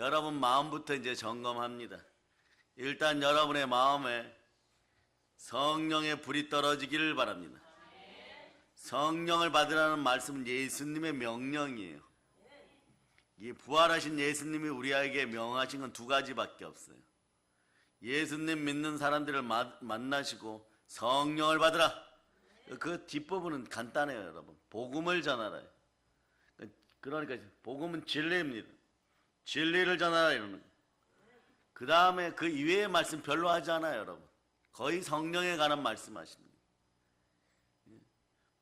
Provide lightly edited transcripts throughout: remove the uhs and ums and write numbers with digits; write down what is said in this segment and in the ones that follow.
여러분 마음부터 이제 점검합니다. 일단 여러분의 마음에 성령의 불이 떨어지기를 바랍니다. 성령을 받으라는 말씀은 예수님의 명령이에요. 이 부활하신 예수님이 우리에게 명하신 건 두 가지밖에 없어요. 예수님 믿는 사람들을 만나시고 성령을 받으라. 그 뒷부분은 간단해요, 여러분. 복음을 전하라. 그러니까 복음은 진리입니다. 진리를 전하라 이러는 거예요. 그 다음에 그 이외의 말씀 별로 하지 않아요, 여러분. 거의 성령에 관한 말씀 하십니다.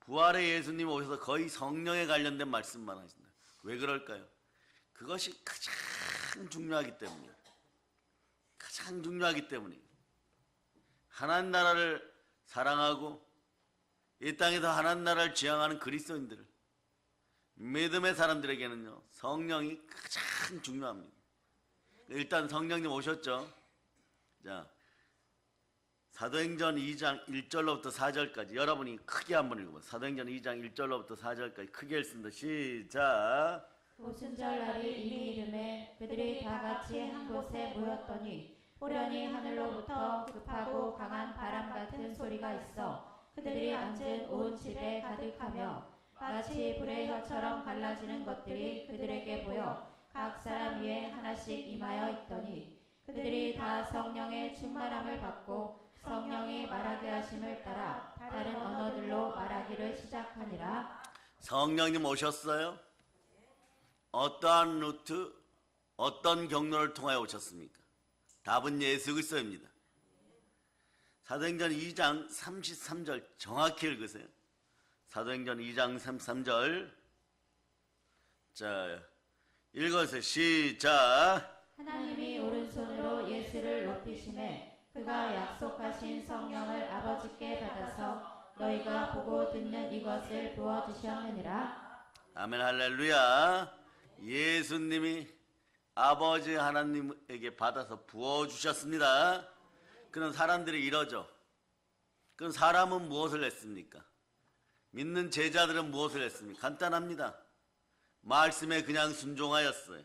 부활의 예수님 오셔서 거의 성령에 관련된 말씀만 하신다. 왜 그럴까요? 그것이 가장 중요하기 때문이에요. 가장 중요하기 때문이에요. 하나님 나라를 사랑하고 이 땅에서 하나님 나라를 지향하는 그리스도인들, 믿음의 사람들에게는요, 성령이 가장 중요합니다. 일단 성령님 오셨죠? 자, 사도행전 2장 1절로부터 4절까지 여러분이 크게 한번 읽어보세요. 사도행전 2장 1절로부터 4절까지 크게 읽습니다. 시작. 오순절 날이 이미 이름에 그들이 다 같이 한 곳에 모였더니 호련히 하늘로부터 급하고 강한 바람 같은 소리가 있어 그들이 앉은 온 집에 가득하며 마치 불의 혀처럼 갈라지는 것들이 그들에게 보여 각 사람 위에 하나씩 임하여 있더니 그들이 다 성령의 충만함을 받고 성령이 말하게 하심을 따라 다른 언어들로 말하기를 시작하니라. 성령님 오셨어요? 어떠한 루트, 어떤 경로를 통하여 오셨습니까? 답은 예수 그리스도입니다. 사도행전 2장 33절 정확히 읽으세요. 사도행전 2장 33절. 자, 읽어주세요. 시작. 하나님이 오른손으로 예수를 높이심에 그가 약속하신 성령을 아버지께 받아서 너희가 보고 듣는 이것을 부어주셨느니라. 아멘 할렐루야. 예수님이 아버지 하나님에게 받아서 부어주셨습니다. 그런 사람들이 이러죠. 그럼 사람은 무엇을 했습니까? 믿는 제자들은 무엇을 했습니까? 간단합니다. 말씀에 그냥 순종하였어요.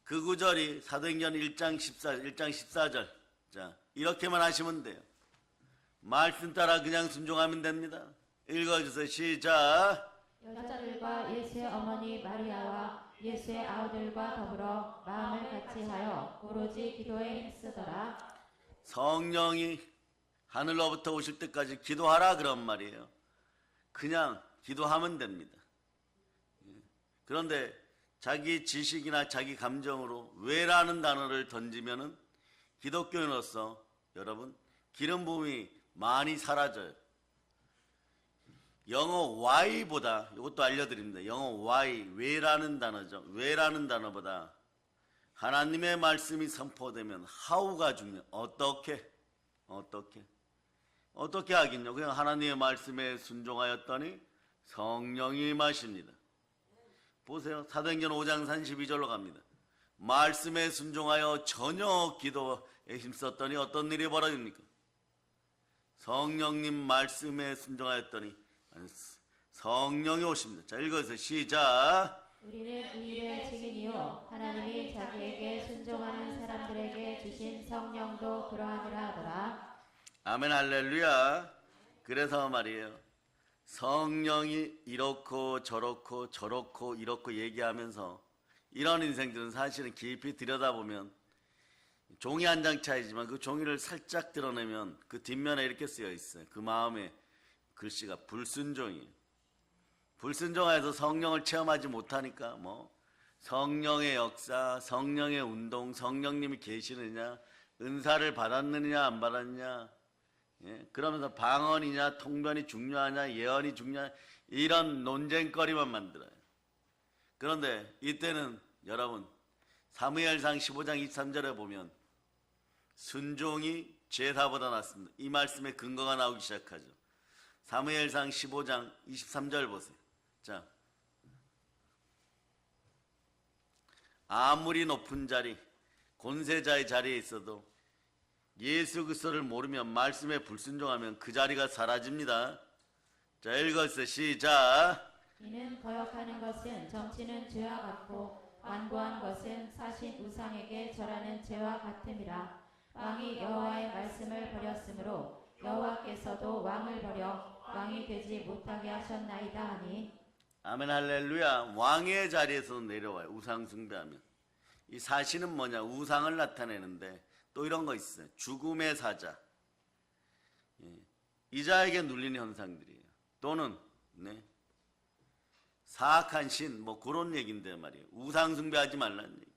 그 구절이 사도행전 1장 14절. 자, 이렇게만 하시면 돼요. 말씀 따라 그냥 순종하면 됩니다. 읽어주세요. 시작. 여자들과 예수의 어머니 마리아와 예수의 아우들과 더불어 마음을 같이하여 오로지 기도에 힘쓰더라. 성령이 하늘로부터 오실 때까지 기도하라 그런 말이에요. 그냥 기도하면 됩니다. 그런데 자기 지식이나 자기 감정으로 왜라는 단어를 던지면은 기독교인으로서 여러분 기름 부음이 많이 사라져요. 영어 why보다, 이것도 알려드립니다. 영어 why, 왜라는 단어죠. 왜라는 단어보다 하나님의 말씀이 선포되면 how가 중요해요. 어떻게 하긴요. 그냥 하나님의 말씀에 순종하였더니 성령이 임하십니다. 보세요. 사도행전 5장 32절로 갑니다. 말씀에 순종하여 전혀 기도에 힘썼더니 어떤 일이 벌어집니까? 성령님 말씀에 순종하였더니 성령이 오십니다. 자, 읽어주세요. 시작. 우리는 이 일의 증인이요 하나님이 자기에게 순종하는 사람들에게 주신 성령도 그러하니라 하더라. 아멘 할렐루야. 그래서 말이에요. 성령이 이렇고 저렇고 이렇고 얘기하면서 이런 인생들은 사실은 깊이 들여다보면 종이 한 장 차이지만 그 종이를 살짝 드러내면 그 뒷면에 이렇게 쓰여 있어요. 그 마음에 글씨가 불순종이에요. 불순종해서 성령을 체험하지 못하니까 뭐 성령의 역사, 성령의 운동, 성령님이 계시느냐, 은사를 받았느냐 안 받았느냐, 예? 그러면서 방언이냐 통변이 중요하냐 예언이 중요하냐 이런 논쟁거리만 만들어요. 그런데 이때는 여러분 사무엘상 15장 23절에 보면 순종이 제사보다 낫습니다. 이 말씀에 근거가 나오기 시작하죠. 사무엘상 15장 23절 보세요. 자, 아무리 높은 자리, 권세자의 자리에 있어도 예수 그리스도를 모르면 말씀에 불순종하면 그 자리가 사라집니다. 자, 읽어주세요. 시작. 이는 거역하는 것은 정치는 죄와 같고 완고한 것은 사신 우상에게 절하는 죄와 같음이라. 왕이 여호와의 말씀을 버렸으므로 여호와께서도 왕을 버려 왕이 되지 못하게 하셨나이다 하니. 아멘 할렐루야. 왕의 자리에서 내려와요. 우상 숭배하면. 이 사신은 뭐냐? 우상을 나타내는데 또 이런 거 있어요. 죽음의 사자. 이자에게 눌리는 현상들이에요. 또는 사악한 신, 뭐 그런 얘기인데 말이에요. 우상 숭배하지 말라는 얘기.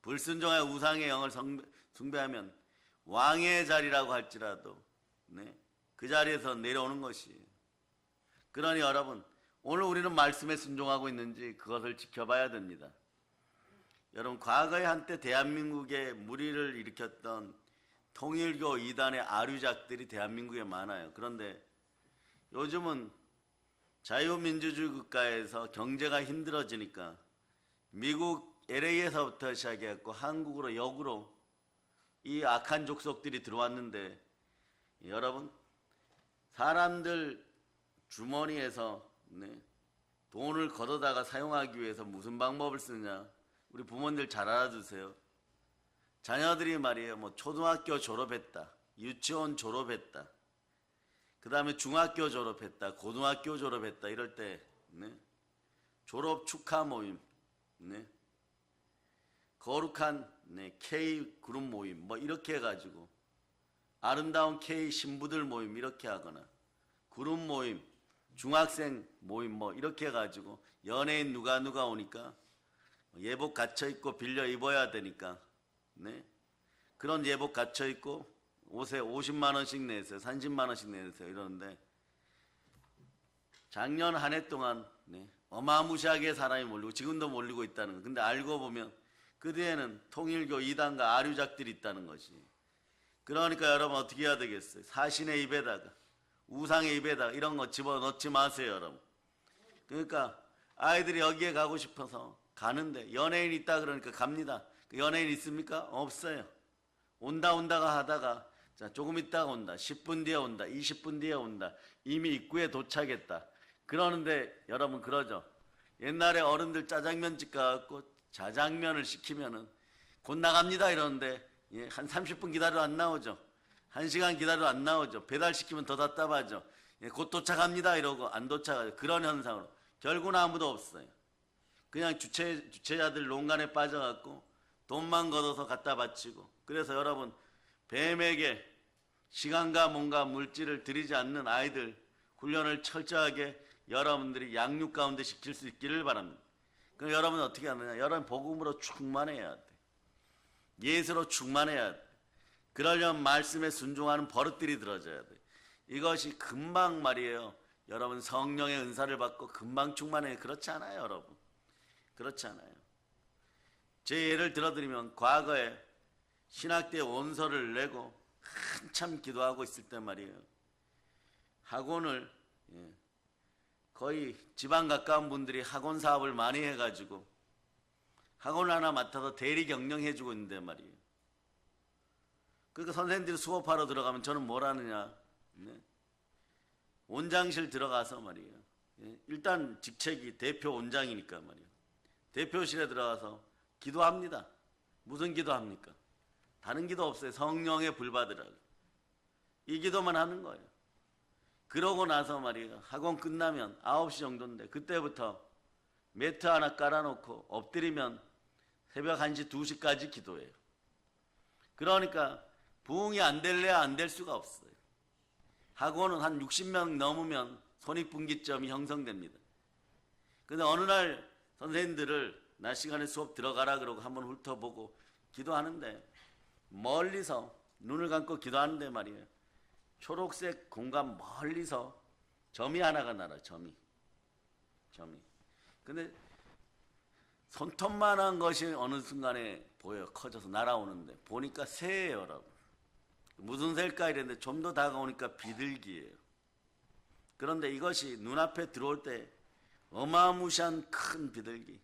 불순종하여 우상의 영을 숭배하면 왕의 자리라고 할지라도 그 자리에서 내려오는 것이에요. 그러니 여러분, 오늘 우리는 말씀에 순종하고 있는지 그것을 지켜봐야 됩니다. 여러분, 과거에 한때 대한민국에 무리를 일으켰던 통일교 이단의 아류작들이 대한민국에 많아요. 그런데 요즘은 자유민주주의 국가에서 경제가 힘들어지니까 미국 LA에서부터 시작해갖고 한국으로 역으로 이 악한 족속들이 들어왔는데, 여러분, 사람들 주머니에서 돈을 걷어다가 사용하기 위해서 무슨 방법을 쓰느냐, 우리 부모님들 잘 알아두세요. 자녀들이 말이에요, 뭐 초등학교 졸업했다, 유치원 졸업했다, 그 다음에 중학교 졸업했다, 고등학교 졸업했다 이럴 때 졸업 축하 모임, 거룩한 K 그룹 모임 뭐 이렇게 해가지고 아름다운 K 신부들 모임 이렇게 하거나 그룹 모임, 중학생 모임 뭐 이렇게 해가지고 연예인 누가 오니까 예복 갖춰입고 빌려 입어야 되니까 그런 예복 갖춰입고 옷에 50만 원씩 내세요, 30만 원씩 내세요 이러는데, 작년 한 해 동안 어마무시하게 사람이 몰리고 지금도 몰리고 있다는 거. 근데 알고 보면 그 뒤에는 통일교 이단과 아류작들이 있다는 것이. 그러니까 여러분 어떻게 해야 되겠어요? 사신의 입에다가 우상의 입에다가 이런 거 집어넣지 마세요, 여러분. 그러니까 아이들이 여기에 가고 싶어서 가는데 연예인 있다 그러니까 갑니다. 연예인 있습니까? 없어요. 온다가 하다가 자, 조금 있다가 온다, 10분 뒤에 온다, 20분 뒤에 온다, 이미 입구에 도착했다 그러는데, 여러분 그러죠. 옛날에 어른들 짜장면집 가갖고 자장면을 시키면은 곧 나갑니다 이러는데 한 30분 기다려 안 나오죠. 1시간 기다려 안 나오죠. 배달시키면 더 답답하죠. 곧 도착합니다 이러고 안 도착하죠. 그런 현상으로 결국은 아무도 없어요. 그냥 주최자들 농간에 빠져갖고 돈만 걷어서 갖다 바치고. 그래서 여러분, 뱀에게 시간과 뭔가 물질을 들이지 않는 아이들 훈련을 철저하게 여러분들이 양육 가운데 시킬 수 있기를 바랍니다. 그럼 여러분 어떻게 하느냐? 여러분 복음으로 충만해야 돼. 예수로 충만해야 돼. 그러려면 말씀에 순종하는 버릇들이 들어져야 돼. 이것이 금방 말이에요. 여러분 성령의 은사를 받고 금방 충만해. 그렇지 않아요, 여러분. 그렇지 않아요. 제 예를 들어드리면 과거에 신학대 원서를 내고 한참 기도하고 있을 때 말이에요. 학원을 거의 지방 가까운 분들이 학원 사업을 많이 해가지고 학원 하나 맡아서 대리 경영해주고 있는데 말이에요. 그러니까 선생님들이 수업하러 들어가면 저는 뭘 하느냐, 원장실 들어가서 말이에요. 일단 직책이 대표 원장이니까 말이에요. 대표실에 들어가서 기도합니다. 무슨 기도합니까? 다른 기도 없어요. 성령의 불 받으라고. 이 기도만 하는 거예요. 그러고 나서 말이에요. 학원 끝나면 9시 정도인데 그때부터 매트 하나 깔아놓고 엎드리면 새벽 1시, 2시까지 기도해요. 그러니까 부흥이 안 될래야 안 될 수가 없어요. 학원은 한 60명 넘으면 손익분기점이 형성됩니다. 근데 어느 날 선생님들을 낮 시간에 수업 들어가라 그러고 한번 훑어보고 기도하는데, 멀리서 눈을 감고 기도하는데 말이에요. 초록색 공간 멀리서 점이 하나가 날아. 점이. 근데 손톱만한 것이 어느 순간에 보여요. 커져서 날아오는데 보니까 새예요, 여러분. 무슨 새일까 이랬는데 좀 더 다가오니까 비둘기예요. 그런데 이것이 눈앞에 들어올 때 어마무시한 큰 비둘기,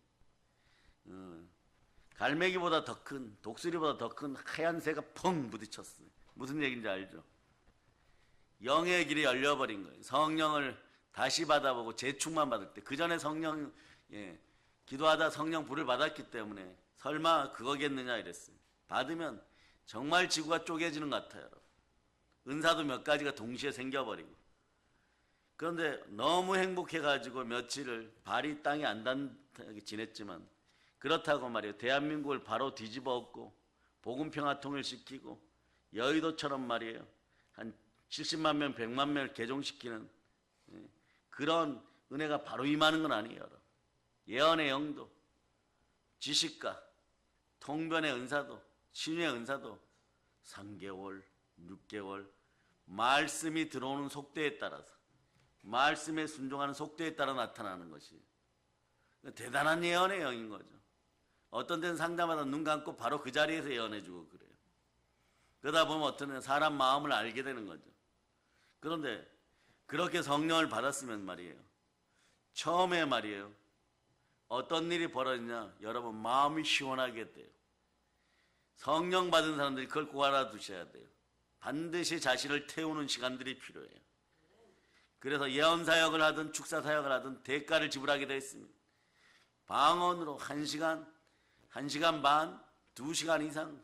갈매기보다 더 큰, 독수리보다 더 큰 하얀 새가 펑 부딪혔어요. 무슨 얘기인지 알죠? 영의 길이 열려버린 거예요. 성령을 다시 받아보고 재충만 받을 때, 그 전에 성령 기도하다 성령 불을 받았기 때문에 설마 그거겠느냐 이랬어요. 받으면 정말 지구가 쪼개지는 것 같아요. 은사도 몇 가지가 동시에 생겨버리고. 그런데 너무 행복해가지고 며칠을 발이 땅에 안 닿게 지냈지만, 그렇다고 말이에요. 대한민국을 바로 뒤집어 엎고 복음평화 통일시키고 여의도처럼 말이에요. 한 70만 명, 100만 명을 개종시키는 그런 은혜가 바로 임하는 건 아니에요. 여러분. 예언의 영도, 지식과 통변의 은사도, 신유의 은사도 3개월, 6개월 말씀이 들어오는 속도에 따라서, 말씀에 순종하는 속도에 따라 나타나는 것이 대단한 예언의 영인 거죠. 어떤 데는 상담하다 눈 감고 바로 그 자리에서 예언해주고 그래요. 그러다 보면 어떤 데는 사람 마음을 알게 되는 거죠. 그런데 그렇게 성령을 받았으면 말이에요, 처음에 말이에요, 어떤 일이 벌어지냐, 여러분 마음이 시원하게 돼요. 성령 받은 사람들이 그걸 꼭 알아두셔야 돼요. 반드시 자신을 태우는 시간들이 필요해요. 그래서 예언사역을 하든 축사사역을 하든 대가를 지불하게 되어 있습니다. 방언으로 1시간, 1시간 반, 2시간 이상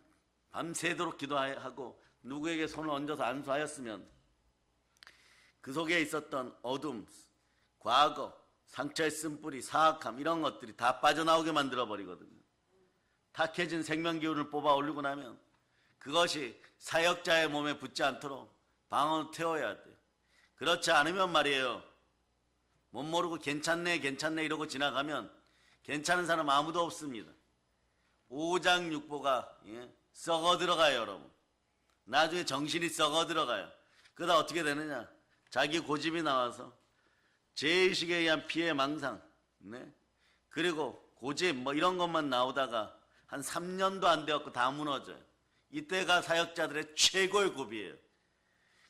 밤새도록 기도하고 누구에게 손을 얹어서 안수하였으면 그 속에 있었던 어둠, 과거, 상처의 쓴뿌리, 사악함 이런 것들이 다 빠져나오게 만들어버리거든요. 탁해진 생명기운을 뽑아 올리고 나면 그것이 사역자의 몸에 붙지 않도록 방언을 태워야 돼요. 그렇지 않으면 말이에요, 못 모르고 괜찮네 괜찮네 이러고 지나가면 괜찮은 사람 아무도 없습니다. 오장육부가 썩어 들어가요. 여러분, 나중에 정신이 썩어 들어가요. 그러다 어떻게 되느냐, 자기 고집이 나와서 죄의식에 의한 피해 망상, 그리고 고집 뭐 이런 것만 나오다가 한 3년도 안 되었고 다 무너져요. 이때가 사역자들의 최고의 고비예요.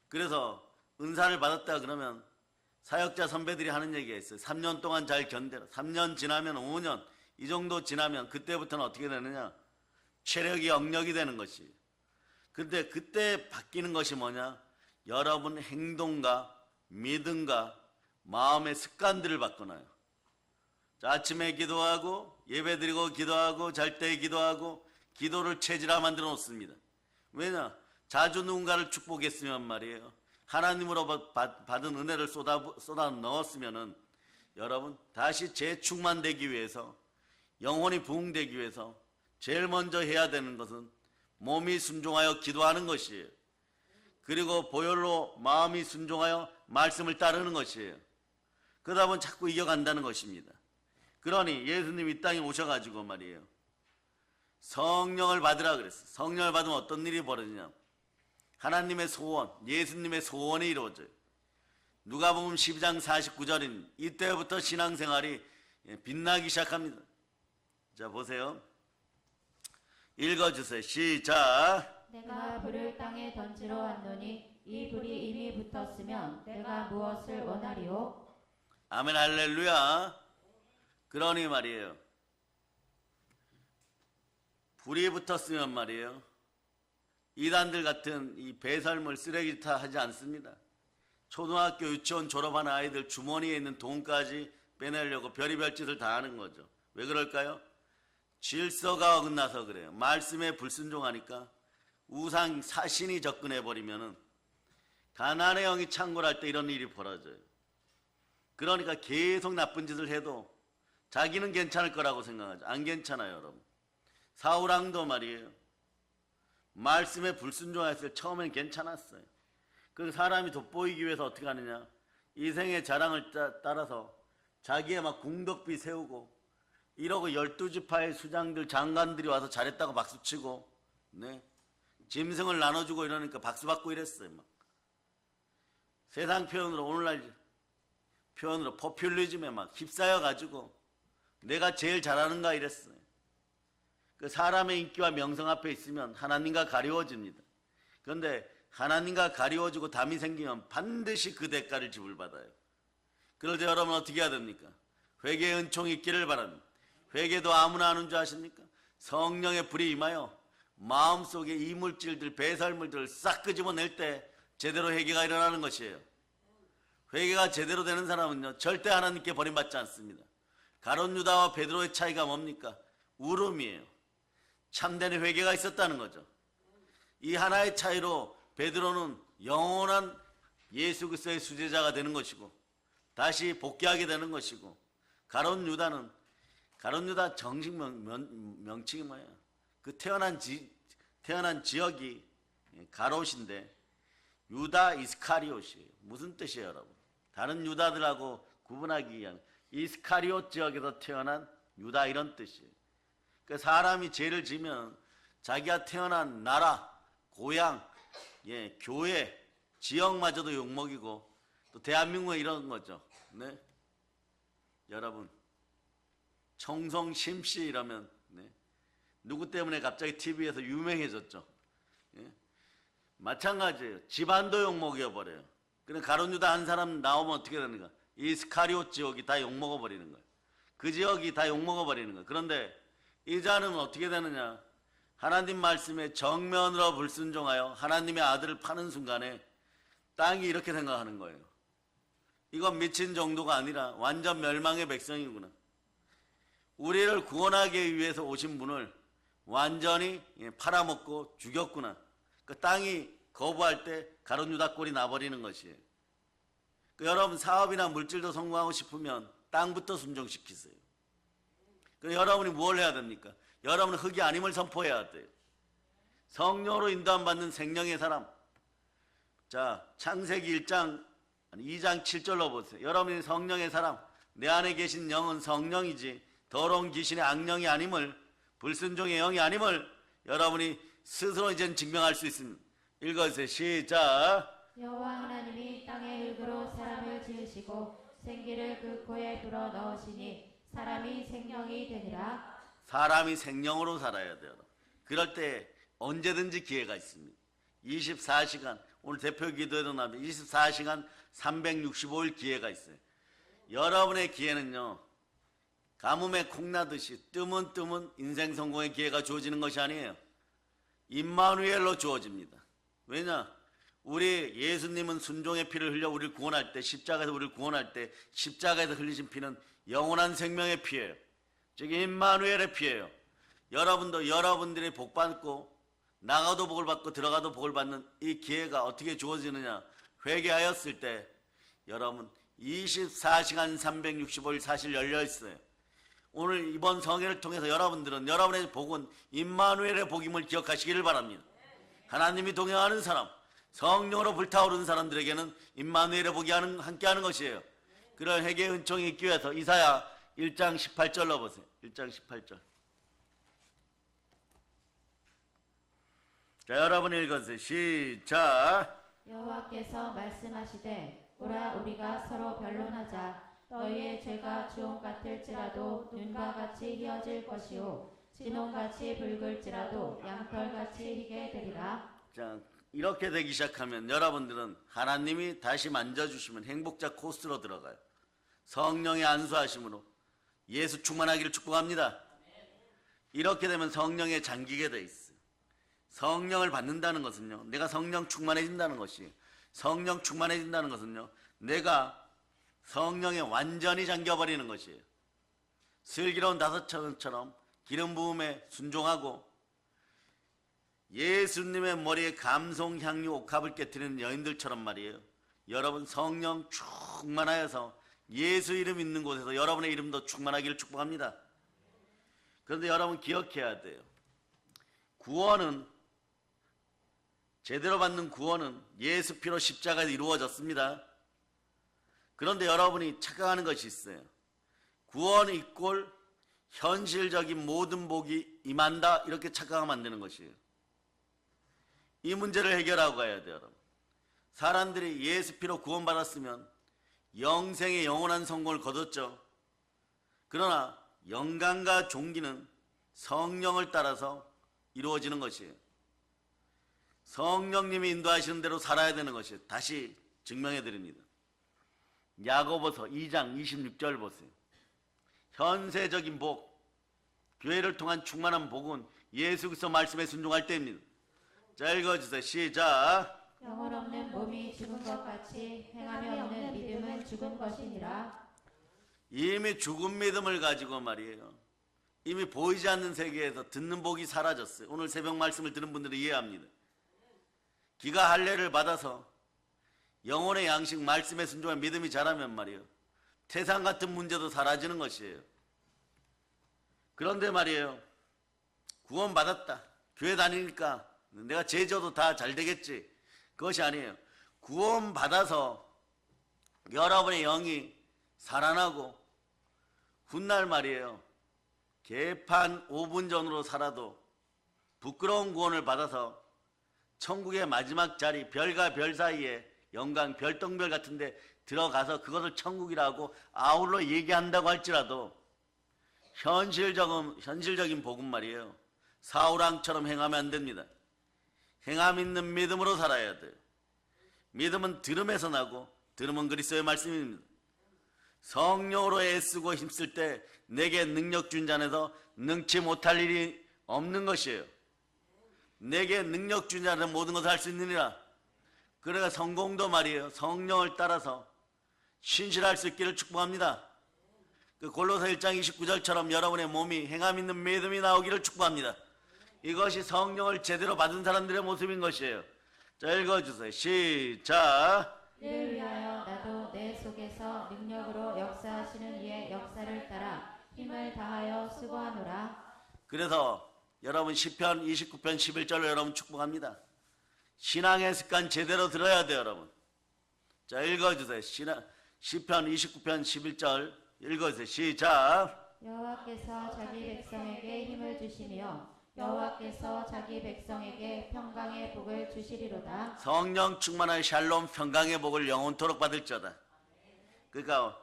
그래서 은사를 받았다 그러면 사역자 선배들이 하는 얘기가 있어요. 3년 동안 잘 견뎌라. 3년 지나면 5년, 이 정도 지나면 그때부터는 어떻게 되느냐, 체력이 역력이 되는 것이. 근데 그때 바뀌는 것이 뭐냐, 여러분 행동과 믿음과 마음의 습관들을 바꿔놔요. 아침에 기도하고 예배드리고 기도하고 잘 때 기도하고 기도를 체질화 만들어 놓습니다. 왜냐, 자주 누군가를 축복했으면 말이에요, 하나님으로 받은 은혜를 쏟아 넣었으면은 여러분 다시 재충만되기 위해서, 영혼이 부흥되기 위해서 제일 먼저 해야 되는 것은 몸이 순종하여 기도하는 것이에요. 그리고 보혈로 마음이 순종하여 말씀을 따르는 것이에요. 그러다 보면 자꾸 이겨간다는 것입니다. 그러니 예수님이 이 땅에 오셔가지고 말이에요, 성령을 받으라 그랬어요. 성령을 받으면 어떤 일이 벌어지냐, 하나님의 소원, 예수님의 소원이 이루어져요. 누가복음 12장 49절인 이때부터 신앙생활이 빛나기 시작합니다. 자, 보세요. 읽어주세요. 시작. 내가 불을 땅에 던지러 왔노니 이 불이 이미 붙었으면 내가 무엇을 원하리요? 아멘, 할렐루야. 그러니 말이에요, 불이 붙었으면 말이에요, 이단들 같은 이 배설물 쓰레기타 하지 않습니다. 초등학교 유치원 졸업한 아이들 주머니에 있는 돈까지 빼내려고 별의별 짓을 다 하는 거죠. 왜 그럴까요? 질서가 어긋나서 그래요. 말씀에 불순종하니까 우상 사신이 접근해버리면은 가난의 영이 창궐할 때 이런 일이 벌어져요. 그러니까 계속 나쁜 짓을 해도 자기는 괜찮을 거라고 생각하죠. 안 괜찮아요, 여러분. 사울왕도 말이에요, 말씀에 불순종했을 때 처음엔 괜찮았어요. 그래서 사람이 돋보이기 위해서 어떻게 하느냐, 이생의 자랑을 따라서 자기의 막 궁덕비 세우고 이러고 12지파의 수장들 장관들이 와서 잘했다고 박수치고 짐승을 나눠주고 이러니까 박수받고 이랬어요. 막 세상 표현으로, 오늘날 표현으로 포퓰리즘에 막 휩싸여가지고 내가 제일 잘하는가 이랬어요. 그 사람의 인기와 명성 앞에 있으면 하나님과 가리워집니다. 그런데 하나님과 가리워지고 담이 생기면 반드시 그 대가를 지불받아요. 그럴 때 여러분 어떻게 해야 됩니까? 회개의 은총이 있기를 바랍니다. 회개도 아무나 하는 줄 아십니까? 성령의 불이 임하여 마음속에 이물질들, 배설물들을 싹 끄집어낼 때 제대로 회개가 일어나는 것이에요. 회개가 제대로 되는 사람은요, 절대 하나님께 버림받지 않습니다. 가룟 유다와 베드로의 차이가 뭡니까? 울음이에요. 참된 회개가 있었다는 거죠. 이 하나의 차이로 베드로는 영원한 예수 그리스도의 수제자가 되는 것이고 다시 복귀하게 되는 것이고, 가룟 유다 정식 명칭이 뭐예요? 그 태어난 지역이 가롯인데 유다 이스카리옷이에요. 무슨 뜻이에요, 여러분? 다른 유다들하고 구분하기 위한 이스카리옷 지역에서 태어난 유다, 이런 뜻이에요. 그러니까 사람이 죄를 지면 자기가 태어난 나라, 고향, 교회, 지역마저도 욕먹이고 또 대한민국에 이런 거죠. 네? 여러분, 청송 심씨 이러면 누구 때문에 갑자기 TV에서 유명해졌죠. 마찬가지예요. 집안도 욕먹여버려요. 그래 가룟 유다 한 사람 나오면 어떻게 되는가? 이스카리옷 지역이 다 욕먹어버리는 거예요. 그 지역이 다 욕먹어버리는 거예요. 그런데 이 자는 어떻게 되느냐? 하나님 말씀에 정면으로 불순종하여 하나님의 아들을 파는 순간에 땅이 이렇게 생각하는 거예요. 이건 미친 정도가 아니라 완전 멸망의 백성이구나. 우리를 구원하기 위해서 오신 분을 완전히 팔아먹고 죽였구나. 그 땅이 거부할 때 가룟 유다 꼴이 나버리는 것이에요. 그 여러분 사업이나 물질도 성공하고 싶으면 땅부터 순종시키세요. 그 여러분이 뭘 해야 됩니까? 여러분은 흙이 아님을 선포해야 돼요. 성령으로 인도함 받는 생명의 사람. 자, 창세기 2장 7절로 보세요. 여러분이 성령의 사람, 내 안에 계신 영은 성령이지 더러운 귀신의 악령이 아님을, 불순종의 영이 아님을 여러분이 스스로 이제는 증명할 수 있습니다. 읽어주세요. 시작. 여호와 하나님이 땅의 흙으로 사람을 지으시고 생기를 그 코에 불어 넣으시니 사람이 생명이 되니라. 사람이 생명으로 살아야 돼요. 그럴 때 언제든지 기회가 있습니다. 24시간, 오늘 대표 기도에도 나옵니다. 24시간 365일 기회가 있어요. 여러분의 기회는요, 가뭄에 콩나듯이 뜨문 인생 성공의 기회가 주어지는 것이 아니에요. 임마누엘로 주어집니다. 왜냐? 우리 예수님은 순종의 피를 흘려 우리를 구원할 때, 십자가에서 우리를 구원할 때 십자가에서 흘리신 피는 영원한 생명의 피예요. 즉 임마누엘의 피예요. 여러분도 여러분들이 복 받고 나가도 복을 받고 들어가도 복을 받는 이 기회가 어떻게 주어지느냐? 회개하였을 때 여러분 24시간 365일 사실 열려 있어요. 오늘 이번 성회를 통해서 여러분들은 여러분의 복은 임마누엘의 복임을 기억하시기를 바랍니다. 하나님이 동행하는 사람, 성령으로 불타오르는 사람들에게는 임마누엘의 복이 함께하는 것이에요. 그런 회개의 은총이 있기 위해서 이사야 1장 18절로 보세요. 1장 18절. 자, 여러분 읽어주세요. 시작. 여호와께서 말씀하시되 오라 우리가 서로 변론하자. 너희의 죄가 주홍 같을지라도 눈과 같이 희어질 것이요 진홍같이 붉을지라도 양털같이 희게 되리라. 자, 이렇게 되기 시작하면 여러분들은 하나님이 다시 만져주시면 행복자 코스로 들어가요. 성령의 안수하심으로 예수 충만하기를 축복합니다. 이렇게 되면 성령에 잠기게 돼 있어요. 성령을 받는다는 것은요, 내가 성령 충만해진다는 것이에요. 성령 충만해진다는 것은요, 내가 성령에 완전히 잠겨버리는 것이에요. 슬기로운 다섯처럼 기름 부음에 순종하고 예수님의 머리에 감송 향유 옥합을 깨뜨리는 여인들처럼 말이에요. 여러분 성령 충만하여서 예수 이름 있는 곳에서 여러분의 이름도 충만하기를 축복합니다. 그런데 여러분 기억해야 돼요. 구원은, 제대로 받는 구원은 예수 피로 십자가에서 이루어졌습니다. 그런데 여러분이 착각하는 것이 있어요. 구원 이꼴 현실적인 모든 복이 임한다, 이렇게 착각하면 안 되는 것이에요. 이 문제를 해결하고 가야 돼요. 여러분, 사람들이 예수 피로 구원받았으면 영생의 영원한 성공을 거뒀죠. 그러나 영광과 존귀는 성령을 따라서 이루어지는 것이에요. 성령님이 인도하시는 대로 살아야 되는 것이에요. 다시 증명해 드립니다. 야고보서 2장 26절 보세요. 현세적인 복, 교회를 통한 충만한 복은 예수 그리스도 말씀에 순종할 때입니다. 자, 읽어주세요. 시작. 영혼 없는 몸이 죽은 것 같이 행함이 없는 믿음은 죽은 것이니라. 이미 죽은 믿음을 가지고 말이에요. 이미 보이지 않는 세계에서 듣는 복이 사라졌어요. 오늘 새벽 말씀을 들은 분들은 이해합니다. 기가 할례를 받아서 영혼의 양식 말씀에 순종한 믿음이 자라면 말이에요. 태산 같은 문제도 사라지는 것이에요. 그런데 말이에요. 구원 받았다. 교회 다니니까 내가 제자도 다 잘 되겠지. 그것이 아니에요. 구원 받아서 여러분의 영이 살아나고 훗날 말이에요. 개판 5분 전으로 살아도 부끄러운 구원을 받아서 천국의 마지막 자리 별과 별 사이에 영광 별똥별 같은데 들어가서 그것을 천국이라고 아울러 얘기한다고 할지라도 현실적인 복음 말이에요. 사울왕처럼 행하면 안 됩니다. 행함 있는 믿음으로 살아야 돼요. 믿음은 들음에서 나고 들음은 그리스도의 말씀입니다. 성령으로 애쓰고 힘쓸 때 내게 능력 준 자에서 능치 못할 일이 없는 것이에요. 내게 능력 준 자는 모든 것을 할 수 있느니라. 그러니까 성공도 말이에요. 성령을 따라서 신실할 수 있기를 축복합니다. 그 골로새 1장 29절처럼 여러분의 몸이 행함 있는 믿음이 나오기를 축복합니다. 이것이 성령을 제대로 받은 사람들의 모습인 것이에요. 자, 읽어주세요. 시작. 이를 위하여 나도 내 속에서 능력으로 역사하시는 이의 역사를 따라 힘을 다하여 수고하노라. 그래서 여러분 시편 29편 11절로 여러분 축복합니다. 신앙의 습관 제대로 들어야 돼요, 여러분. 자, 읽어주세요. 시편 29편 11절 읽어주세요. 시작. 여호와께서 자기 백성에게 힘을 주시며 여호와께서 자기 백성에게 평강의 복을 주시리로다. 성령 충만한 샬롬 평강의 복을 영원토록 받을지어다. 그러니까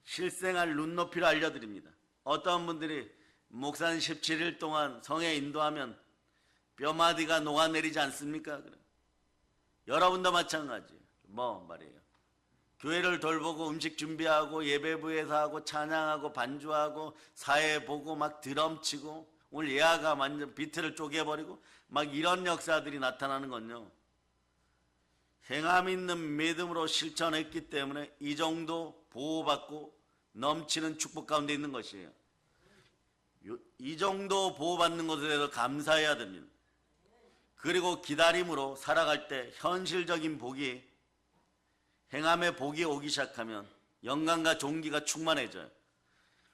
실생활 눈높이를 알려드립니다. 어떤 분들이 목사님 17일 동안 성에 인도하면 뼈마디가 녹아내리지 않습니까? 여러분도 마찬가지예요. 뭐 말이에요. 교회를 돌보고 음식 준비하고 예배부에서 하고 찬양하고 반주하고 사회 보고 막 드럼치고 오늘 예아가 완전 비트를 쪼개버리고 막 이런 역사들이 나타나는 건요. 행함 있는 믿음으로 실천했기 때문에 이 정도 보호받고 넘치는 축복 가운데 있는 것이에요. 이 정도 보호받는 것에 대해서 감사해야 됩니다. 그리고 기다림으로 살아갈 때 현실적인 복이 행함의 복이 오기 시작하면 영광과 존귀가 충만해져요.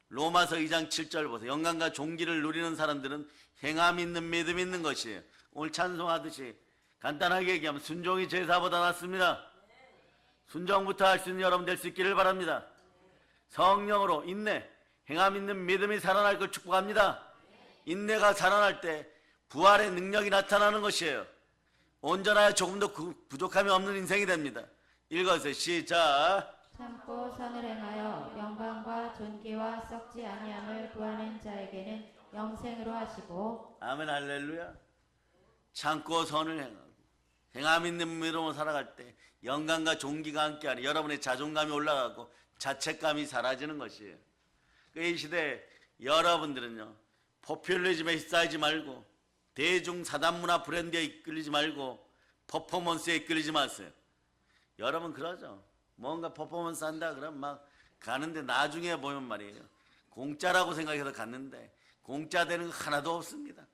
로마서 2장 7절 보세요. 영광과 존귀를 누리는 사람들은 행함 있는 믿음이 있는 것이에요. 오늘 찬송하듯이 간단하게 얘기하면 순종이 제사보다 낫습니다. 순종부터 할 수 있는 여러분 될 수 있기를 바랍니다. 성령으로 인내, 행함 있는 믿음이 살아날 걸 축복합니다. 인내가 살아날 때 부활의 능력이 나타나는 것이에요. 온전하여 조금도 부족함이 없는 인생이 됩니다. 읽어주세요. 시작. 참고 선을 행하여 영광과 존귀와 썩지 아니함을 구하는 자에게는 영생으로 하시고. 아멘 할렐루야. 참고 선을 행하고 행함 있는 믿음으로 살아갈 때 영광과 존귀가 함께하니 여러분의 자존감이 올라가고 자책감이 사라지는 것이에요. 이 시대에 여러분들은요 포퓰리즘에 휩싸이지 말고 대중 사단문화 브랜드에 이끌리지 말고 퍼포먼스에 이끌리지 마세요. 여러분 그러죠. 뭔가 퍼포먼스 한다 그러면 막 가는데 나중에 보면 말이에요. 공짜라고 생각해서 갔는데 공짜 되는 거 하나도 없습니다.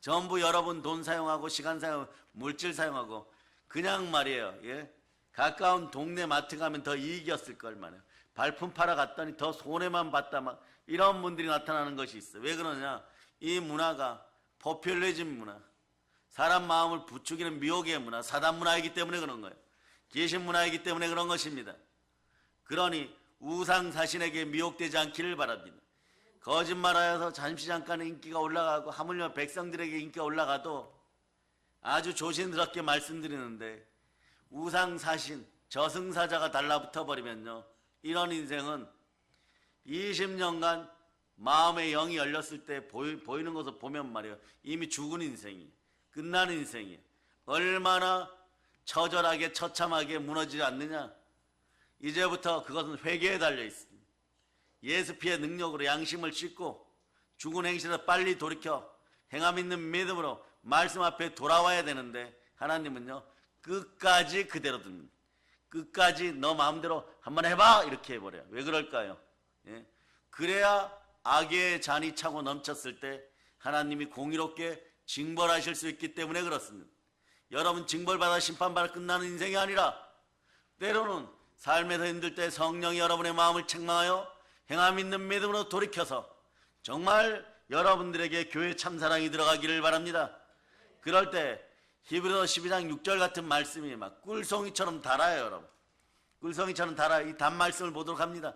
전부 여러분 돈 사용하고 시간 사용하고 물질 사용하고 그냥 말이에요. 예? 가까운 동네 마트 가면 더 이익이었을 걸 말이에요. 발품 팔아 갔더니 더 손해만 봤다 막 이런 분들이 나타나는 것이 있어요. 왜 그러냐? 이 문화가 포퓰리즘 문화, 사람 마음을 부추기는 미혹의 문화, 사단 문화이기 때문에 그런 거예요. 귀신 문화이기 때문에 그런 것입니다. 그러니 우상사신에게 미혹되지 않기를 바랍니다. 거짓말하여서 잠시 잠깐 인기가 올라가고 하물며 백성들에게 인기가 올라가도 아주 조심스럽게 말씀드리는데 우상사신, 저승사자가 달라붙어 버리면요 이런 인생은 20년간 마음의 영이 열렸을 때 보이는 것을 보면 말이에요 이미 죽은 인생이 끝나는 인생이 얼마나 처절하게 처참하게 무너지지 않느냐. 이제부터 그것은 회개에 달려 있습니다. 예수 피의 능력으로 양심을 씻고 죽은 행실에서 빨리 돌이켜 행함 있는 믿음으로 말씀 앞에 돌아와야 되는데 하나님은요 끝까지 그대로 둡니다. 끝까지 너 마음대로 한번 해봐 이렇게 해버려요. 왜 그럴까요? 예? 그래야 악의 잔이 차고 넘쳤을 때 하나님이 공의롭게 징벌하실 수 있기 때문에 그렇습니다. 여러분, 징벌받아 심판받아 끝나는 인생이 아니라 때로는 삶에서 힘들 때 성령이 여러분의 마음을 책망하여 행함 있는 믿음으로 돌이켜서 정말 여러분들에게 교회 참사랑이 들어가기를 바랍니다. 그럴 때 히브리서 12장 6절 같은 말씀이 막 꿀송이처럼 달아요. 여러분, 꿀송이처럼 달아요. 이 단말씀을 보도록 합니다.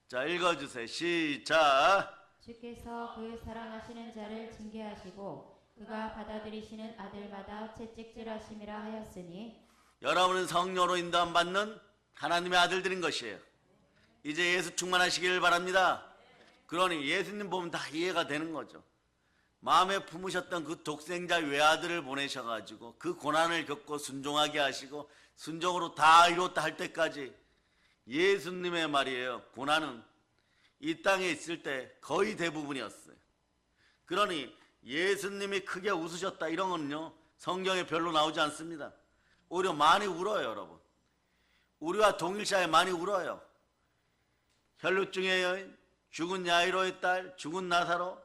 자, 읽어주세요. 시작. 주께서 그 사랑하시는 자를 징계하시고 그가 받아들이시는 아들마다 채찍질하심이라 하였으니 여러분은 성령으로 인도함 받는 하나님의 아들들인 것이에요. 이제 예수 충만하시기를 바랍니다. 그러니 예수님 보면 다 이해가 되는 거죠. 마음에 품으셨던 그 독생자 외아들을 보내셔가지고 그 고난을 겪고 순종하게 하시고 순종으로 다 이뤘다 할 때까지 예수님의 말이에요. 고난은 이 땅에 있을 때 거의 대부분이었어요. 그러니 예수님이 크게 웃으셨다 이런 건요 성경에 별로 나오지 않습니다. 오히려 많이 울어요. 여러분, 우리와 동일시에 많이 울어요. 혈루증의 여인, 죽은 야이로의 딸, 죽은 나사로,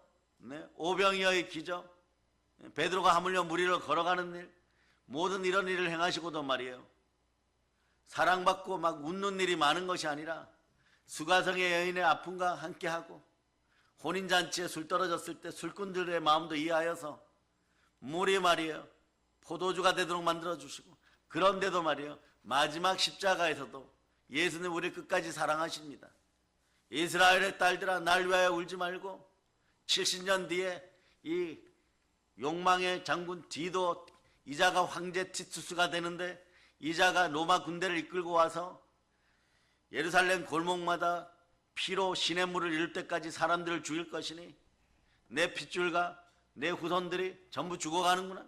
오병이어의 기적, 베드로가 하물며 물 위를 걸어가는 일, 모든 이런 일을 행하시고도 말이에요, 사랑받고 막 웃는 일이 많은 것이 아니라 수가성의 여인의 아픔과 함께하고 혼인잔치에 술 떨어졌을 때 술꾼들의 마음도 이해하여서 물이 말이에요 포도주가 되도록 만들어주시고, 그런데도 말이에요 마지막 십자가에서도 예수님 우리를 끝까지 사랑하십니다. 이스라엘의 딸들아 날 위하여 울지 말고 70년 뒤에 이 욕망의 장군 디도 이자가 황제 티투스가 되는데 이자가 로마 군대를 이끌고 와서 예루살렘 골목마다 피로 시냇물을 이룰 때까지 사람들을 죽일 것이니 내 핏줄과 내 후손들이 전부 죽어가는구나.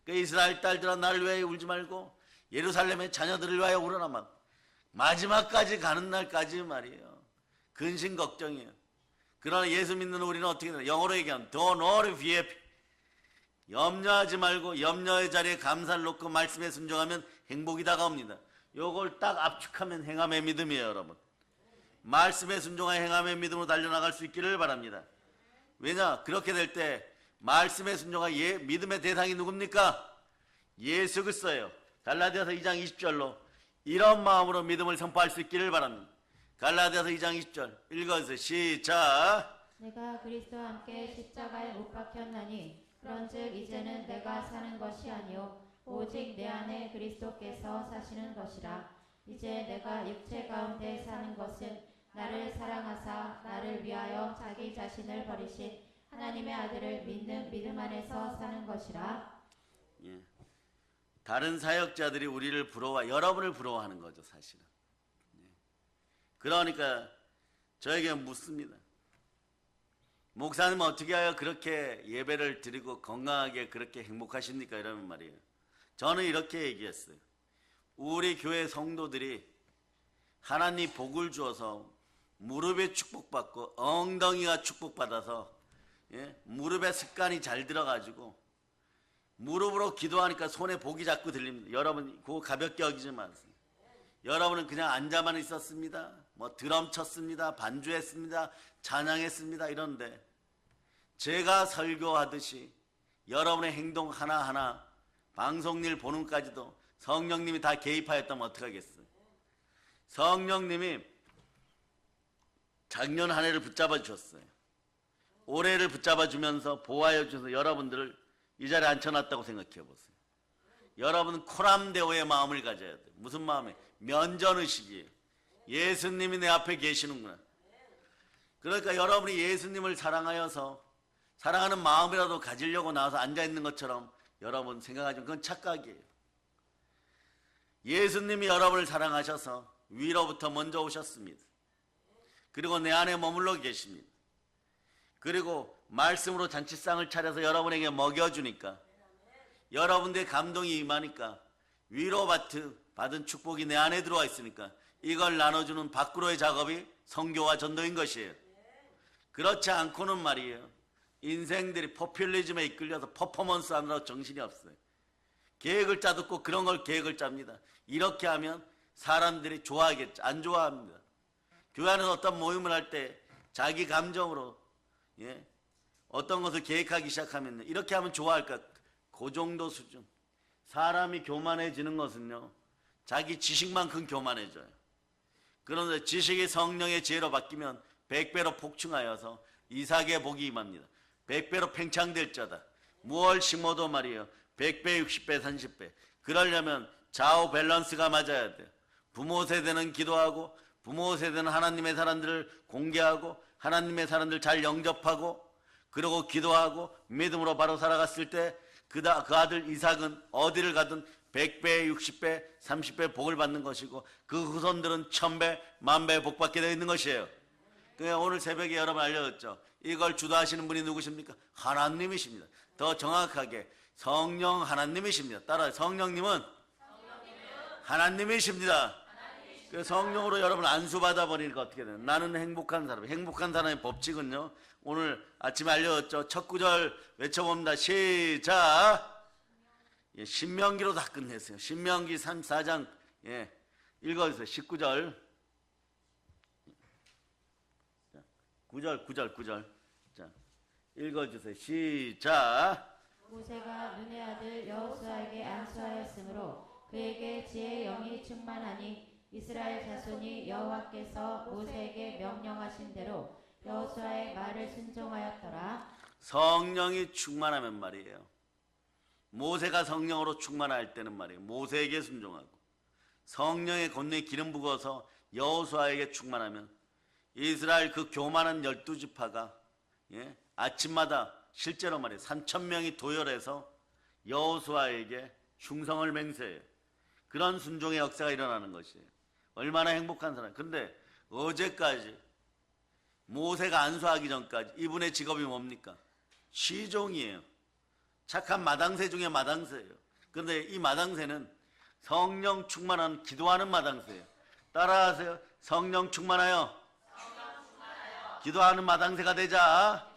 그러니까 이스라엘 딸들아 나를 위하여 울지 말고 예루살렘의 자녀들을 위하여 울어라. 마지막까지 가는 날까지 말이에요 근심 걱정이에요. 그러나 예수 믿는 우리는 어떻게 되나? 영어로 얘기하면 Don't worry, fear. 염려하지 말고 염려의 자리에 감사를 놓고 말씀에 순종하면 행복이 다가옵니다. 요걸 딱 압축하면 행함의 믿음이에요. 여러분, 말씀에 순종하여 행함의 믿음으로 달려나갈 수 있기를 바랍니다. 왜냐? 그렇게 될 때 말씀에 순종하여 믿음의 대상이 누굽니까? 예수 그리스도예요. 갈라디아서 2장 20절로 이런 마음으로 믿음을 선포할 수 있기를 바랍니다. 갈라디아서 2장 20절 읽어주세요. 시작. 내가 그리스도와 함께 십자가에 못 박혔나니 그런즉 이제는 내가 사는 것이 아니요 오직 내 안에 그리스도께서 사시는 것이라. 이제 내가 육체 가운데 사는 것은 나를 사랑하사 나를 위하여 자기 자신을 버리신 하나님의 아들을 믿는 믿음 안에서 사는 것이라. 예. 다른 사역자들이 우리를 여러분을 부러워하는 거죠, 사실은. 그러니까 저에게 묻습니다. 목사님 어떻게 하여 그렇게 예배를 드리고 건강하게 그렇게 행복하십니까? 이러면 말이에요. 저는 이렇게 얘기했어요. 우리 교회 성도들이 하나님 복을 주어서 무릎에 축복받고 엉덩이가 축복받아서 무릎에 습관이 잘 들어가지고 무릎으로 기도하니까 손에 복이 자꾸 들립니다. 여러분 그거 가볍게 여기지 마세요. 여러분은 그냥 앉아만 있었습니다. 드럼 쳤습니다. 반주했습니다. 찬양했습니다. 이런데 제가 설교하듯이 여러분의 행동 하나하나 방송일 보는까지도 성령님이 다 개입하였다면 어떡하겠어요? 성령님이 작년 한 해를 붙잡아 주셨어요. 올해를 붙잡아 주면서 보호하여 주셔서 여러분들을 이 자리에 앉혀놨다고 생각해 보세요. 여러분은 코람데오의 마음을 가져야 돼요. 무슨 마음이에요? 면전의식이에요. 예수님이 내 앞에 계시는구나. 그러니까 여러분이 예수님을 사랑하여서 사랑하는 마음이라도 가지려고 나와서 앉아있는 것처럼 여러분 생각하지만 그건 착각이에요. 예수님이 여러분을 사랑하셔서 위로부터 먼저 오셨습니다. 그리고 내 안에 머물러 계십니다. 그리고 말씀으로 잔치상을 차려서 여러분에게 먹여주니까 여러분들의 감동이 임하니까 위로받은 축복이 내 안에 들어와 있으니까 이걸 나눠주는 밖으로의 작업이 선교와 전도인 것이에요. 그렇지 않고는 말이에요 인생들이 포퓰리즘에 이끌려서 퍼포먼스 하느라 정신이 없어요. 계획을 짜도 꼭 그런 걸 계획을 짭니다. 이렇게 하면 사람들이 좋아하겠죠. 안 좋아합니다. 교회 안에서 어떤 모임을 할 때 자기 감정으로 어떤 것을 계획하기 시작하면 이렇게 하면 좋아할까? 그 정도 수준. 사람이 교만해지는 것은요, 자기 지식만큼 교만해져요. 그런데 지식이 성령의 지혜로 바뀌면 100배로 폭증하여서 이삭의 복이 임합니다. 100배로 팽창될 자다. 무얼 심어도 말이에요. 100배, 60배, 30배. 그러려면 좌우 밸런스가 맞아야 돼요. 부모 세대는 기도하고, 부모 세대는 하나님의 사람들을 공개하고, 하나님의 사람들 잘 영접하고, 그리고 기도하고 믿음으로 바로 살아갔을 때 그 아들 이삭은 어디를 가든 100배, 60배, 30배 복을 받는 것이고, 그 후손들은 1000배, 10,000배 복 받게 되어 있는 것이에요. 오늘 새벽에 여러분 알려졌죠. 이걸 주도하시는 분이 누구십니까? 하나님이십니다. 더 정확하게 성령 하나님이십니다. 따라 성령님은 하나님이십니다. 그 성령으로 여러분 안수받아 버리니까 어떻게 돼요? 나는 행복한 사람. 행복한 사람의 법칙은요, 오늘 아침에 알려졌죠. 첫 구절 외쳐봅니다. 시작. 신명기로 다 끝냈어요. 신명기 34장 읽어주세요. 19절 9절 자, 읽어주세요. 시작. 모세가 눈의 아들 여호수아에게 안수하였으므로 그에게 지혜의 영이 충만하니 이스라엘 자손이 여호와께서 모세에게 명령하신 대로 여호수아의 말을 순종하였더라. 성령이 충만하면 말이에요. 모세가 성령으로 충만할 때는 말이에요. 모세에게 순종하고, 성령의 권능에 기름 부어서 여호수아에게 충만하면 이스라엘 그 교만한 12지파가 아침마다 실제로 말이에요. 3,000명이 도열해서 여호수아에게 충성을 맹세해요. 그런 순종의 역사가 일어나는 것이에요. 얼마나 행복한 사람. 그런데 어제까지 모세가 안수하기 전까지 이분의 직업이 뭡니까? 시종이에요. 착한 마당새 중에 마당새예요. 그런데 이 마당새는 성령 충만한 기도하는 마당새예요. 따라하세요. 성령 충만하여 기도하는 마당새가 되자.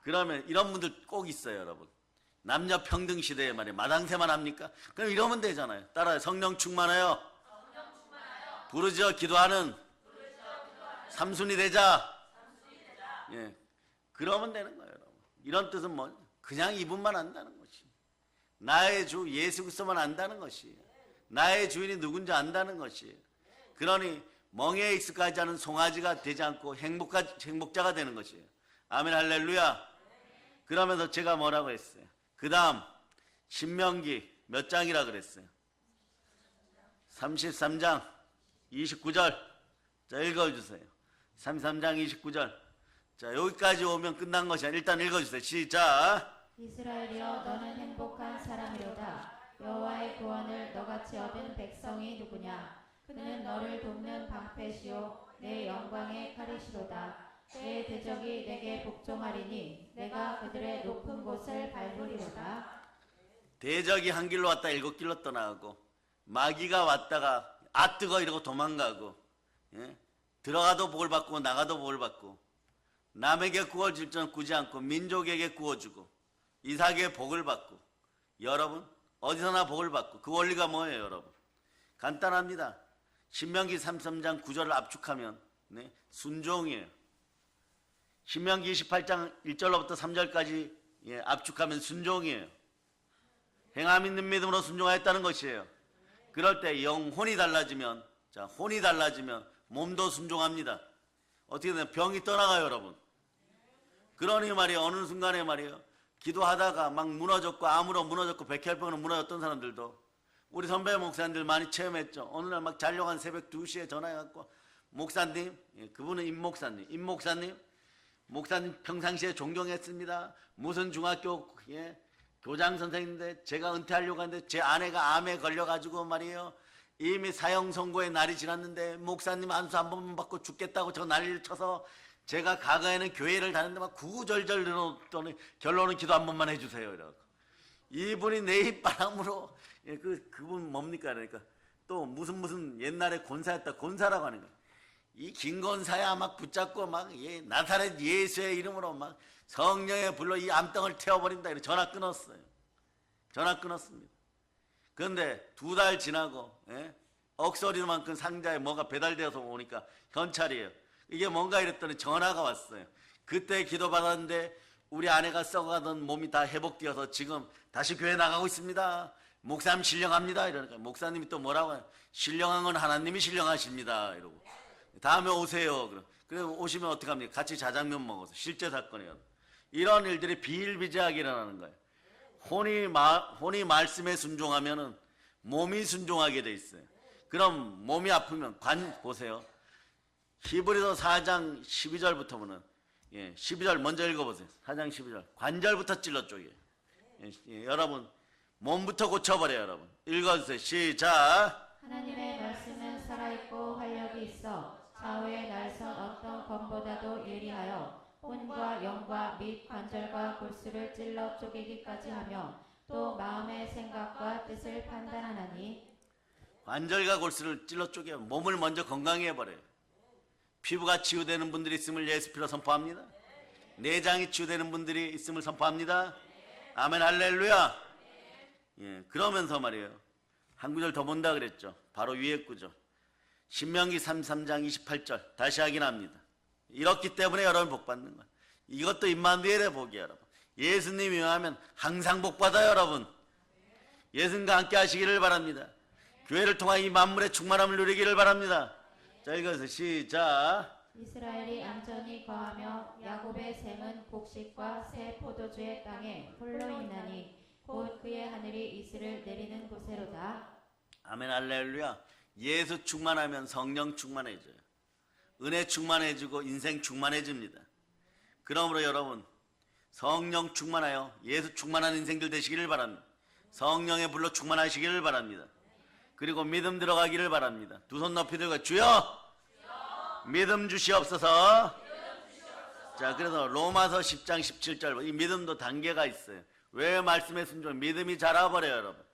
그러면 이런 분들 꼭 있어요, 여러분. 남녀 평등 시대에 말이에요. 마당새만 합니까? 그럼 이러면 되잖아요. 따라요. 성령 충만하여 부르짖어 기도하는 삼순이 되자. 그러면 되는 거예요, 여러분. 이런 뜻은 뭐? 그냥 이분만 안다는 것이. 나의 주 예수 그리스도만 안다는 것이에요. 나의 주인이 누군지 안다는 것이에요. 그러니 멍에 익숙하지 않은 송아지가 되지 않고 행복자가 되는 것이에요. 아멘 할렐루야. 그러면서 제가 뭐라고 했어요? 그 다음 신명기 몇 장이라 그랬어요? 33장 29절. 자, 읽어주세요. 33장 29절. 자, 여기까지 오면 끝난 것이 아니라 일단 읽어주세요. 시작. 이스라엘이여 너는 행복한 사람이로다. 여호와의 구원을 너같이 얻은 백성이 누구냐? 그는 너를 돕는 방패시요 내 영광의 칼이시로다. 내 대적이 내게 복종하리니 내가 그들의 높은 곳을 밟으리로다. 대적이 한 길로 왔다 7길로 떠나가고, 마귀가 왔다가 아 뜨거 이러고 도망가고, 들어가도 복을 받고 나가도 복을 받고, 남에게 구워줄 줄 꾸지 않고 민족에게 구워주고 이삭의 복을 받고, 여러분 어디서나 복을 받고. 그 원리가 뭐예요, 여러분? 간단합니다. 신명기 33장 9절을 압축하면 순종이에요. 신명기 28장 1절로부터 3절까지 압축하면 순종이에요. 행함 있는 믿음으로 순종하였다는 것이에요. 그럴 때 영혼이 달라지면, 자, 혼이 달라지면 몸도 순종합니다. 어떻게 되면 병이 떠나가요, 여러분. 그러니 말이에요. 어느 순간에 말이에요. 기도하다가 막 무너졌고, 암으로 무너졌고, 백혈병으로 무너졌던 사람들도, 우리 선배 목사님들 많이 체험했죠. 어느 날 막 자려고 한 새벽 2시에 전화해갖고, 목사님, 그분은 임목사님, 목사님 평상시에 존경했습니다. 무슨 중학교 교장 선생님인데 제가 은퇴하려고 하는데 제 아내가 암에 걸려가지고 말이에요. 이미 사형 선고의 날이 지났는데 목사님 안수 한 번만 받고 죽겠다고 저 난리를 쳐서 제가 과거에는 교회를 다녔는데 막 구구절절 늘어놓더니 결론은 기도 한 번만 해주세요. 이러고. 이분이 내 입바람으로 그분 뭡니까? 그러니까 또 무슨 옛날에 권사였다. 권사라고 하는 거예요. 이 김건사야 막 붙잡고 막 나사렛 예수의 이름으로 막 성령의 불로 이 암덩을 태워버린다. 이렇게 전화 끊었어요. 전화 끊었습니다. 그런데 2달 지나고 억소리만큼 상자에 뭐가 배달되어서 오니까 현찰이에요. 이게 뭔가 이랬더니 전화가 왔어요. 그때 기도받았는데 우리 아내가 썩어가던 몸이 다 회복되어서 지금 다시 교회 나가고 있습니다. 목사님 신령합니다. 이러니까 목사님이 또 뭐라고 해요? 신령한 건 하나님이 신령하십니다. 이러고 다음에 오세요. 그래 오시면 어떡합니까? 같이 자장면 먹어서 실제 사건이에요. 이런 일들이 비일비재하게 일어나는 거예요. 혼이 말씀에 순종하면은 몸이 순종하게 돼 있어요. 그럼 몸이 아프면 보세요. 히브리서 4장 12절부터 보면 12절 먼저 읽어보세요. 4장 12절 관절부터 찔러 쪼개요. 여러분 몸부터 고쳐버려요. 여러분 읽어주세요. 시작. 하나님의 말씀은 살아있고 활력이 있어 좌우의 날선 어떤 검보다도 예리하여 혼과 영과 및 관절과 골수를 찔러 쪼개기까지 하며 또 마음의 생각과 뜻을 판단하나니 관절과 골수를 찔러 쪼개요. 몸을 먼저 건강히 해버려요. 피부가 치유되는 분들이 있음을 예수 피로 선포합니다. 내장이 치유되는 분들이 있음을 선포합니다. 아멘 할렐루야. 그러면서 말이에요. 한 구절 더 본다 그랬죠. 바로 위에 구절. 신명기 33장 28절 다시 확인합니다. 이렇기 때문에 여러분 복 받는 거예요. 이것도 임마누엘의 복이에요. 여러분 예수님이 하면 항상 복 받아요. 여러분 예수님과 함께 하시기를 바랍니다. 교회를 통하여 이 만물의 충만함을 누리기를 바랍니다. 자 읽어서 시작. 이스라엘이 안전히 거하며 야곱의 샘은 곡식과 새 포도주의 땅에 홀로 있나니 곧 그의 하늘이 이슬을 내리는 곳에로다. 아멘 할렐루야. 예수 충만하면 성령 충만해져요. 은혜 충만해지고 인생 충만해집니다. 그러므로 여러분 성령 충만하여 예수 충만한 인생들 되시기를 바랍니다. 성령의 불로 충만하시기를 바랍니다. 그리고 믿음 들어가기를 바랍니다. 두 손 높이 들고 주여 믿음 주시옵소서. 자 그래서 로마서 10장 17절 이 믿음도 단계가 있어요. 왜 말씀에 순종 믿음이 자라버려요. 여러분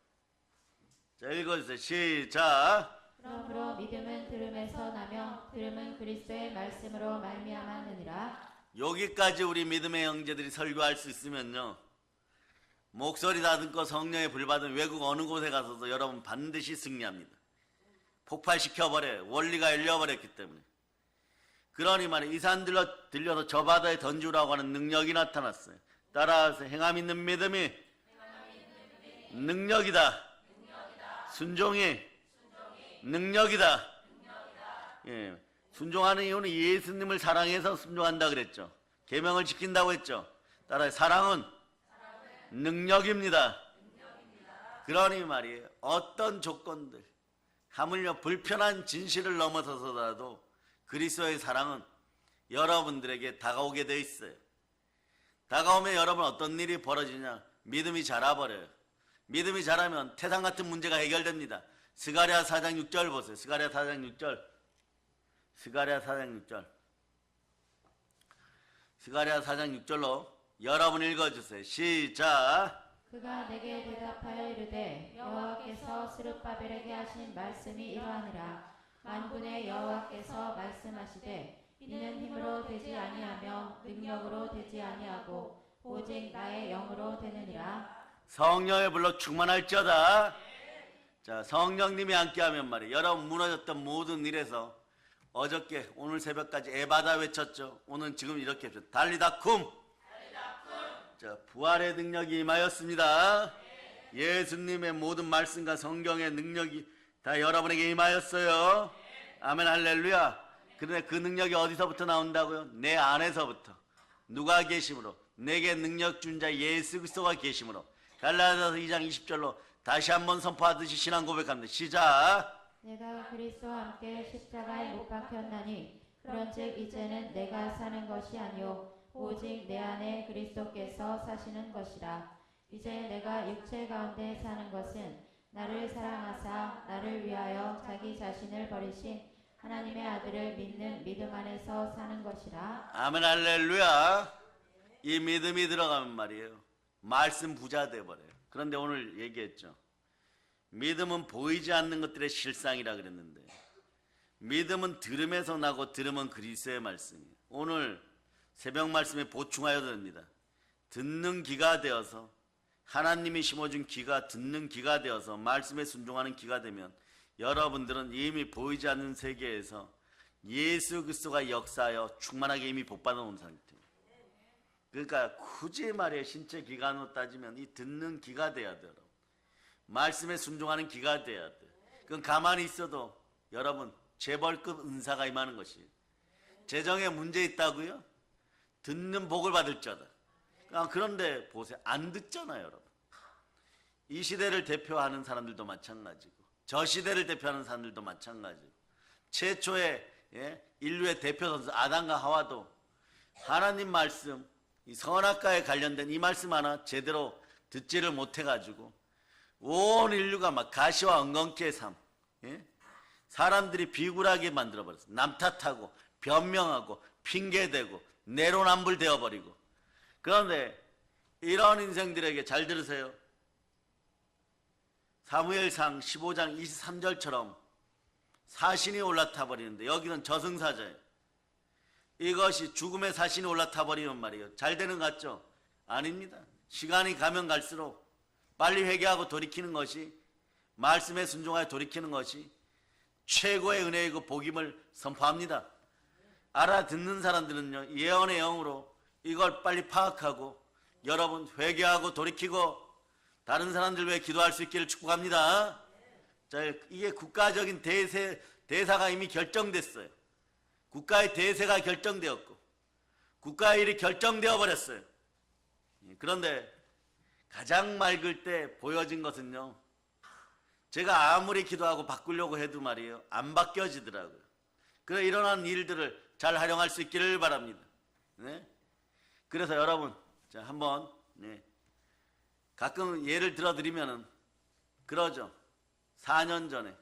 자 읽어주세요. 시작. 그러므로 믿음은 들음에서 나며 들음은 그리스도의 말씀으로 말미암았느니라. 여기까지 우리 믿음의 형제들이 설교할 수 있으면요 목소리 다듬고 성령의 불받은 외국 어느 곳에 가서도 여러분 반드시 승리합니다. 폭발시켜버려요. 원리가 열려버렸기 때문에. 그러니 말이에요. 이 산 들려서 저 바다에 던지라고 하는 능력이 나타났어요. 따라서 행함 있는 믿음이 능력이다. 순종이 능력이다. 순종하는 이유는 예수님을 사랑해서 순종한다 그랬죠. 계명을 지킨다고 했죠. 따라서 사랑은 능력입니다. 그러니 말이에요. 어떤 조건들 하물며 불편한 진실을 넘어서서라도 그리스도의 사랑은 여러분들에게 다가오게 돼 있어요. 다가오면 여러분 어떤 일이 벌어지냐? 믿음이 자라버려요. 믿음이 자라면 태산 같은 문제가 해결됩니다. 스가랴 4장 6절 보세요. 스가랴 4장 6절. 스가랴 4장 6절. 스가랴 4장 6절로 여러분 읽어주세요. 시작. 그가 내게 대답하여 이르되 여호와께서 스룹바벨에게 하신 말씀이 이러하니라. 만군의 여호와께서 말씀하시되 이는 힘으로 되지 아니하며 능력으로 되지 아니하고 오직 나의 영으로 되느니라. 성령의 불로 충만할지어다. 자 성령님이 함께하면 말이에요. 여러분 무너졌던 모든 일에서 어저께 오늘 새벽까지 에바다 외쳤죠. 오늘 지금 이렇게 했죠. 달리다 쿰. 자 부활의 능력이 임하였습니다. 예수님의 모든 말씀과 성경의 능력이 다 여러분에게 임하였어요. 아멘 할렐루야. 그런데 그 능력이 어디서부터 나온다고요? 내 안에서부터. 누가 계심으로? 내게 능력 준 자 예수 그리스도가 계심으로. 갈라디아서 2장 20절로 다시 한번 선포하듯이 신앙 고백합니다. 시작. 내가 그리스도와 함께 십자가에 못 박혔나니 그런즉 이제는 내가 사는 것이 아니요 오직 내 안에 그리스도께서 사시는 것이라. 이제 내가 육체 가운데 사는 것은 나를 사랑하사 나를 위하여 자기 자신을 버리신 하나님의 아들을 믿는 믿음 안에서 사는 것이라. 아멘 할렐루야. 이 믿음이 들어가면 말이에요. 말씀 부자 돼버려요. 그런데 오늘 얘기했죠. 믿음은 보이지 않는 것들의 실상이라 그랬는데 믿음은 들음에서 나고 들음은 그리스도의 말씀이에요. 오늘 새벽 말씀에 보충하여야 됩니다. 듣는 귀가 되어서 하나님이 심어준 귀가 듣는 귀가 되어서 말씀에 순종하는 귀가 되면 여러분들은 이미 보이지 않는 세계에서 예수 그리스도가 역사하여 충만하게 이미 복받아 놓은 상태. 그러니까 굳이 말해 신체 기관으로 따지면 이 듣는 귀가 돼야 돼요. 말씀에 순종하는 귀가 돼야 돼. 그건 가만히 있어도 여러분 재벌급 은사가 임하는 것이. 재정에 문제 있다고요? 듣는 복을 받을 자다. 그런데 보세요. 안 듣잖아요, 여러분. 이 시대를 대표하는 사람들도 마찬가지고 저 시대를 대표하는 사람들도 마찬가지고 최초의 인류의 대표 선수 아담과 하와도 하나님 말씀, 이 선악과에 관련된 이 말씀 하나 제대로 듣지를 못해가지고 온 인류가 막 가시와 엉겅퀴의 삶, 사람들이 비굴하게 만들어버렸어요. 남 탓하고 변명하고 핑계대고 내로남불 되어버리고. 그런데 이런 인생들에게 잘 들으세요. 사무엘상 15장 23절처럼 사신이 올라타 버리는데 여기는 저승사자예요. 이것이 죽음의 사신이 올라타 버리면 말이에요. 잘 되는 것 같죠? 아닙니다. 시간이 가면 갈수록 빨리 회개하고 돌이키는 것이, 말씀에 순종하여 돌이키는 것이 최고의 은혜이고 복임을 선포합니다. 알아듣는 사람들은요, 예언의 영으로 이걸 빨리 파악하고 여러분 회개하고 돌이키고 다른 사람들 위해 기도할 수 있기를 축복합니다. 자, 이게 국가적인 대사가 이미 결정됐어요. 국가의 대세가 결정되었고 국가의 일이 결정되어 버렸어요. 그런데 가장 맑을 때 보여진 것은요, 제가 아무리 기도하고 바꾸려고 해도 말이에요, 안 바뀌어지더라고요. 그래 일어난 일들을 잘 활용할 수 있기를 바랍니다. 네? 그래서 여러분, 자 한번 가끔 예를 들어드리면은 그러죠. 4년 전에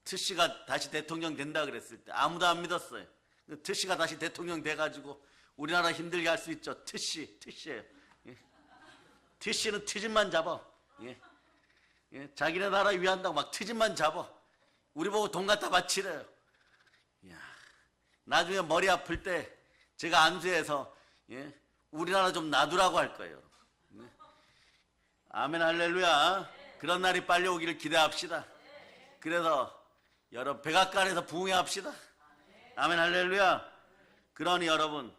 트씨가 다시 대통령 된다 그랬을 때 아무도 안 믿었어요. 트씨가 다시 대통령 돼가지고 우리나라 힘들게 할 수 있죠. 트씨예요. 트씨는 트집만 잡아. 자기네 나라 위한다고 막 트집만 잡아. 우리 보고 돈 갖다 바치래요. 나중에 머리 아플 때 제가 안수해서 우리나라 좀 놔두라고 할 거예요. 아멘 할렐루야. 그런 날이 빨리 오기를 기대합시다. 그래서 여러분 백악관에서 부흥합시다. 아멘 할렐루야. 그러니 여러분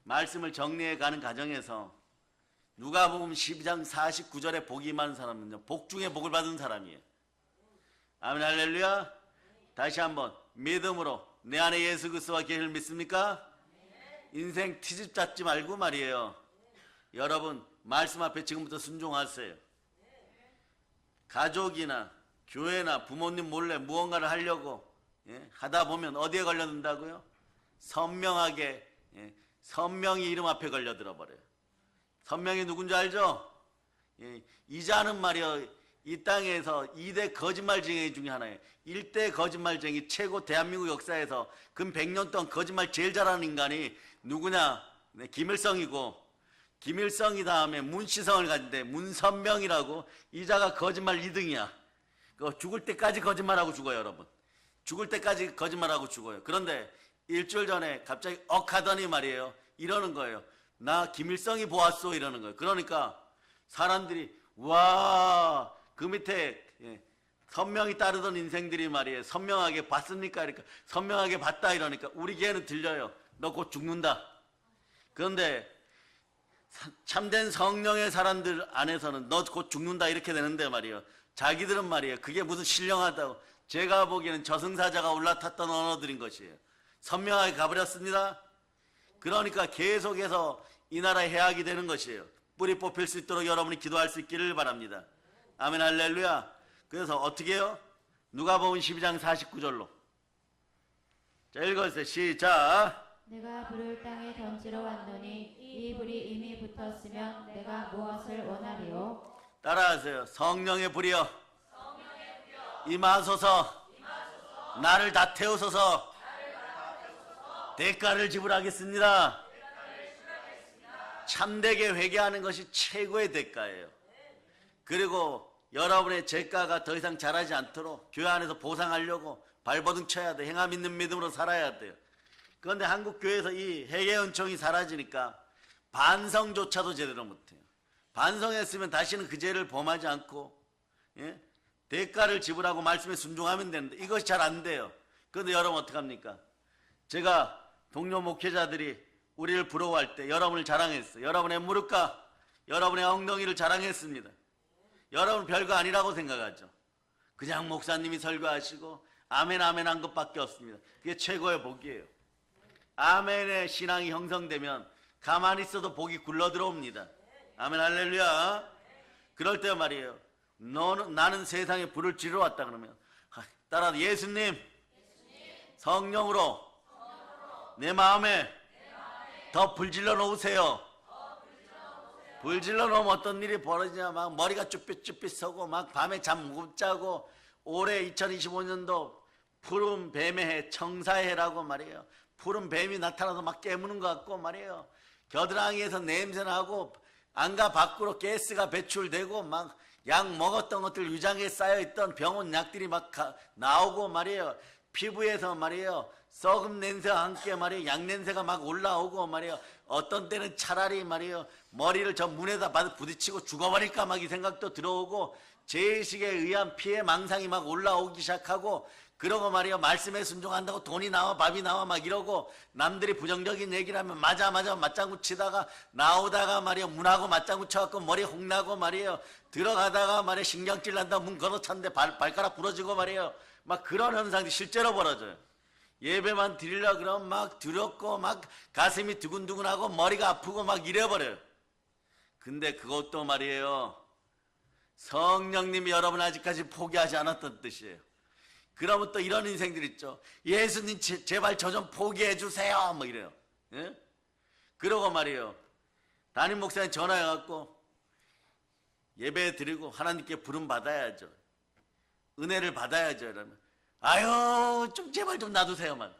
말씀을 정리해 가는 과정에서 누가복음 12장 49절에 복이 임한 사람은요, 복 중에 복을 받은 사람이에요. 아멘 할렐루야. 다시 한번 믿음으로 내 안에 예수 그리스도와 계시를 믿습니까? 인생 트집 잡지 말고 말이에요, 여러분 말씀 앞에 지금부터 순종하세요. 가족이나 교회나 부모님 몰래 무언가를 하려고 하다 보면 어디에 걸려든다고요? 선명하게 선명히 이름 앞에 걸려들어 버려요. 선명이 누군지 알죠? 이자는 말이요, 이 땅에서 2대 거짓말쟁이 중에 하나예요. 1대 거짓말쟁이, 최고 대한민국 역사에서 근 100년 동안 거짓말 제일 잘하는 인간이 누구냐? 김일성이고, 김일성이 다음에 문시성을 가진데 문선명이라고, 이자가 거짓말 2등이야. 죽을 때까지 거짓말하고 죽어요, 여러분. 죽을 때까지 거짓말하고 죽어요. 그런데 일주일 전에 갑자기 하더니 말이에요, 이러는 거예요. 나 김일성이 보았소, 이러는 거예요. 그러니까 사람들이 와, 그 밑에 선명히 따르던 인생들이 말이에요, 선명하게 봤습니까? 그러니까 선명하게 봤다 이러니까 우리 귀에는 들려요. 너 곧 죽는다. 그런데 참된 성령의 사람들 안에서는 너 곧 죽는다 이렇게 되는데 말이에요, 자기들은 말이에요, 그게 무슨 신령하다고. 제가 보기에는 저승사자가 올라탔던 언어들인 것이에요. 선명하게 가버렸습니다. 그러니까 계속해서 이 나라의 해악이 되는 것이에요. 뿌리 뽑힐 수 있도록 여러분이 기도할 수 있기를 바랍니다. 아멘 할렐루야. 그래서 어떻게 해요? 누가복음 12장 49절로 자 읽어주세요. 시작. 내가 불을 땅에 던지러 왔노니 이 불이 이미 붙었으면 내가 무엇을 원하리요? 따라하세요. 성령의 불이여 임하소서. 나를 다 태우소서. 대가를 지불하겠습니다. 참되게 회개하는 것이 최고의 대가예요. 그리고 여러분의 죄가가 더 이상 자라지 않도록 교회 안에서 보상하려고 발버둥 쳐야 돼. 행함 있는 믿음으로 살아야 돼요. 그런데 한국 교회에서 이 회개 은총이 사라지니까 반성조차도 제대로 못해요. 반성했으면 다시는 그 죄를 범하지 않고 대가를 지불하고 말씀에 순종하면 되는데 이것이 잘 안 돼요. 그런데 여러분 어떡합니까? 제가 동료 목회자들이 우리를 부러워할 때 여러분을 자랑했어요. 여러분의 무릎과 여러분의 엉덩이를 자랑했습니다. 여러분 별거 아니라고 생각하죠. 그냥 목사님이 설교하시고 아멘 아멘 한 것밖에 없습니다. 그게 최고의 복이에요. 아멘의 신앙이 형성되면 가만히 있어도 복이 굴러 들어옵니다. 아멘 할렐루야. 그럴 때 말이에요. 나는 세상에 불을 지르러 왔다 그러면 따라 예수님 성령으로 내 마음에 더 불질러 놓으세요. 불질러 놓으면 어떤 일이 벌어지냐. 막 머리가 쭈삣쭈삣 서고 막 밤에 잠 못 자고. 올해 2025년도 푸른 뱀의 해, 청사의 해라고 말이에요. 푸른 뱀이 나타나서 막 깨무는 것 같고 말이에요. 겨드랑이에서 냄새나고 안가 밖으로 가스가 배출되고 막 약 먹었던 것들 위장에 쌓여있던 병원 약들이 막 나오고 말이에요. 피부에서 말이에요. 썩은 냄새와 함께 말이에요. 약 냄새가 막 올라오고 말이에요. 어떤 때는 차라리 말이에요. 머리를 저 문에다 부딪히고 죽어버릴까 막 이 생각도 들어오고 죄의식에 의한 피해 망상이 막 올라오기 시작하고 그러고 말이에요. 말씀에 순종한다고 돈이 나와 밥이 나와 막 이러고 남들이 부정적인 얘기를 하면 맞아 맞장구 치다가 나오다가 말이에요. 문하고 맞장구 쳐갖고 머리 홍나고 말이에요. 들어가다가 말이에요. 신경질 난다 문 걸어찼는데 발가락 부러지고 말이에요. 막 그런 현상이 실제로 벌어져요. 예배만 드리려 그러면 막 두렵고 막 가슴이 두근두근하고 머리가 아프고 막 이래버려요. 근데 그것도 말이에요. 성령님이 여러분 아직까지 포기하지 않았던 뜻이에요. 그러면 또 이런 인생들 있죠. 예수님 제발 저 좀 포기해 주세요 뭐 이래요. 예? 그러고 말이에요. 담임 목사님 전화해갖고 예배 드리고 하나님께 부름 받아야죠. 은혜를 받아야죠. 이러면 아유 좀 제발 좀 놔두세요만.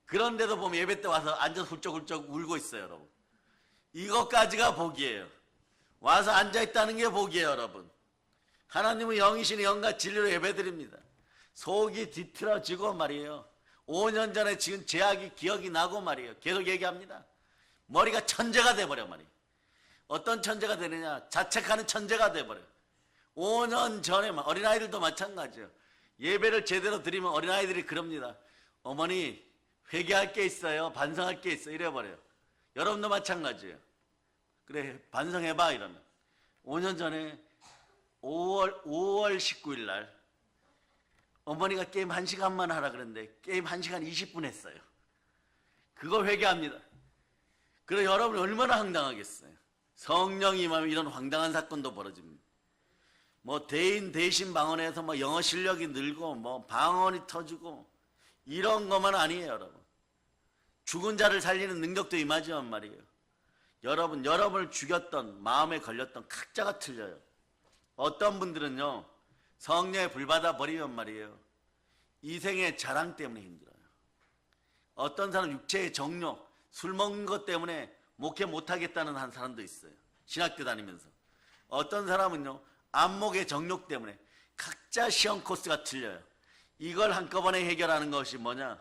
그런데도 보면 예배 때 와서 앉아서 훌쩍훌쩍 울고 있어요. 여러분 이것까지가 복이에요. 와서 앉아있다는 게 복이에요. 여러분 하나님은 영이신 영과 진리로 예배 드립니다. 속이 뒤틀어지고 말이에요. 5년 전에 지은 죄악이 기억이 나고 말이에요. 계속 얘기합니다. 머리가 천재가 돼버려 말이에요. 어떤 천재가 되느냐. 자책하는 천재가 돼버려요. 5년 전에 어린아이들도 마찬가지예요. 예배를 제대로 드리면 어린아이들이 그럽니다. 어머니 회개할 게 있어요. 반성할 게 있어요. 이래버려요. 여러분도 마찬가지예요. 그래 반성해봐 이러면 5년 전에 5월 19일 날 어머니가 게임 1시간만 하라 그랬는데 게임 1시간 20분 했어요. 그거 회개합니다. 그래 여러분 얼마나 황당하겠어요. 성령이 임하면 이런 황당한 사건도 벌어집니다. 뭐 대인 대신 방언에서 뭐 영어 실력이 늘고 뭐 방언이 터지고 이런 것만 아니에요. 여러분 죽은 자를 살리는 능력도 임하지만 말이에요. 여러분을 죽였던 마음에 걸렸던 각자가 틀려요. 어떤 분들은요 성령에 불받아 버리면 말이에요. 이생의 자랑 때문에 힘들어요. 어떤 사람은 육체의 정욕, 술 먹는 것 때문에 목회 못하겠다는 한 사람도 있어요. 신학교 다니면서. 어떤 사람은요 안목의 정욕 때문에. 각자 시험 코스가 틀려요. 이걸 한꺼번에 해결하는 것이 뭐냐.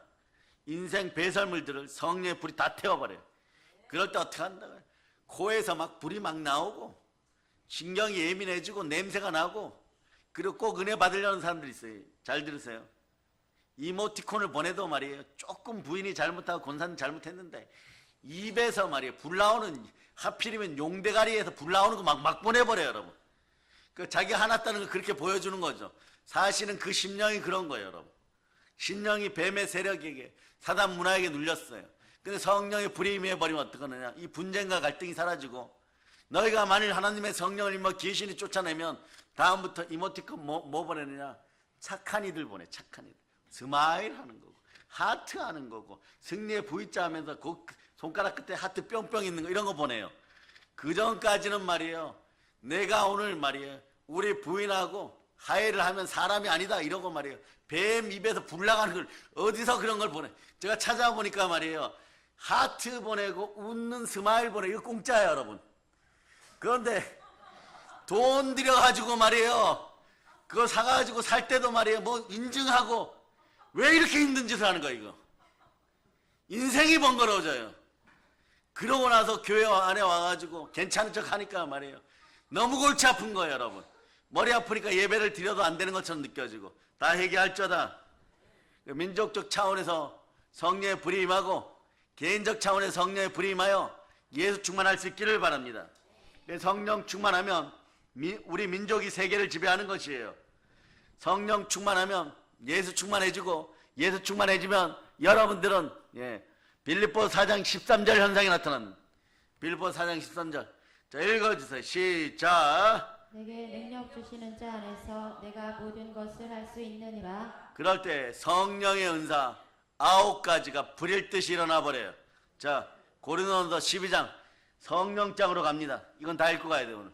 인생 배설물들을 성령의 불이 다 태워버려요. 그럴 때 어떻게 한다고요. 코에서 막 불이 막 나오고 신경이 예민해지고 냄새가 나고 그리고 꼭 은혜 받으려는 사람들이 있어요. 잘 들으세요. 이모티콘을 보내도 말이에요. 조금 부인이 잘못하고 권사님 잘못했는데 입에서 말이에요. 불 나오는 하필이면 용대가리에서 불 나오는 거 막 보내버려요. 여러분. 그 자기 화났다는 거 그렇게 보여주는 거죠. 사실은 그 심령이 그런 거예요. 여러분. 심령이 뱀의 세력에게 사단 문화에게 눌렸어요. 근데 성령의 불이 임해버리면 어떡하느냐. 이 분쟁과 갈등이 사라지고 너희가 만일 하나님의 성령을 임하 귀신이 쫓아내면 다음부터 이모티콘 뭐 보내느냐. 착한 이들 보내. 착한 이들. 스마일 하는 거고 하트 하는 거고 승리의 V자 하면서 그 손가락 끝에 하트 뿅뿅 있는 거 이런 거 보내요. 그 전까지는 말이에요. 내가 오늘 말이에요. 우리 부인하고 화해를 하면 사람이 아니다 이러고 말이에요. 뱀 입에서 불 나가는 걸 어디서 그런 걸 보내. 제가 찾아보니까 말이에요. 하트 보내고 웃는 스마일 보내고 이거 공짜예요. 여러분. 그런데 돈 들여가지고 말이에요. 그거 사가지고 살 때도 말이에요. 뭐 인증하고 왜 이렇게 힘든 짓을 하는 거야 이거. 인생이 번거로워져요. 그러고 나서 교회 안에 와가지고 괜찮은 척 하니까 말이에요. 너무 골치 아픈 거예요. 여러분. 머리 아프니까 예배를 드려도 안 되는 것처럼 느껴지고 다 회개할저다. 민족적 차원에서 성령의 불이 임하고 개인적 차원에서 성령의 불이 임하여 예수 충만할 수 있기를 바랍니다. 성령 충만하면 우리 민족이 세계를 지배하는 것이에요. 성령 충만하면 예수 충만해지고 예수 충만해지면 여러분들은 빌립보 4장 13절 현상이 나타납니다. 빌립보 4장 13절. 자, 읽어주세요. 시작. 내게 능력 주시는 자 안에서 내가 모든 것을 할 수 있느니라. 그럴 때 성령의 은사 9가지가 불일 듯이 일어나 버려요. 자, 고린도전서 12장 성령장으로 갑니다. 이건 다 읽고 가야 돼요. 오늘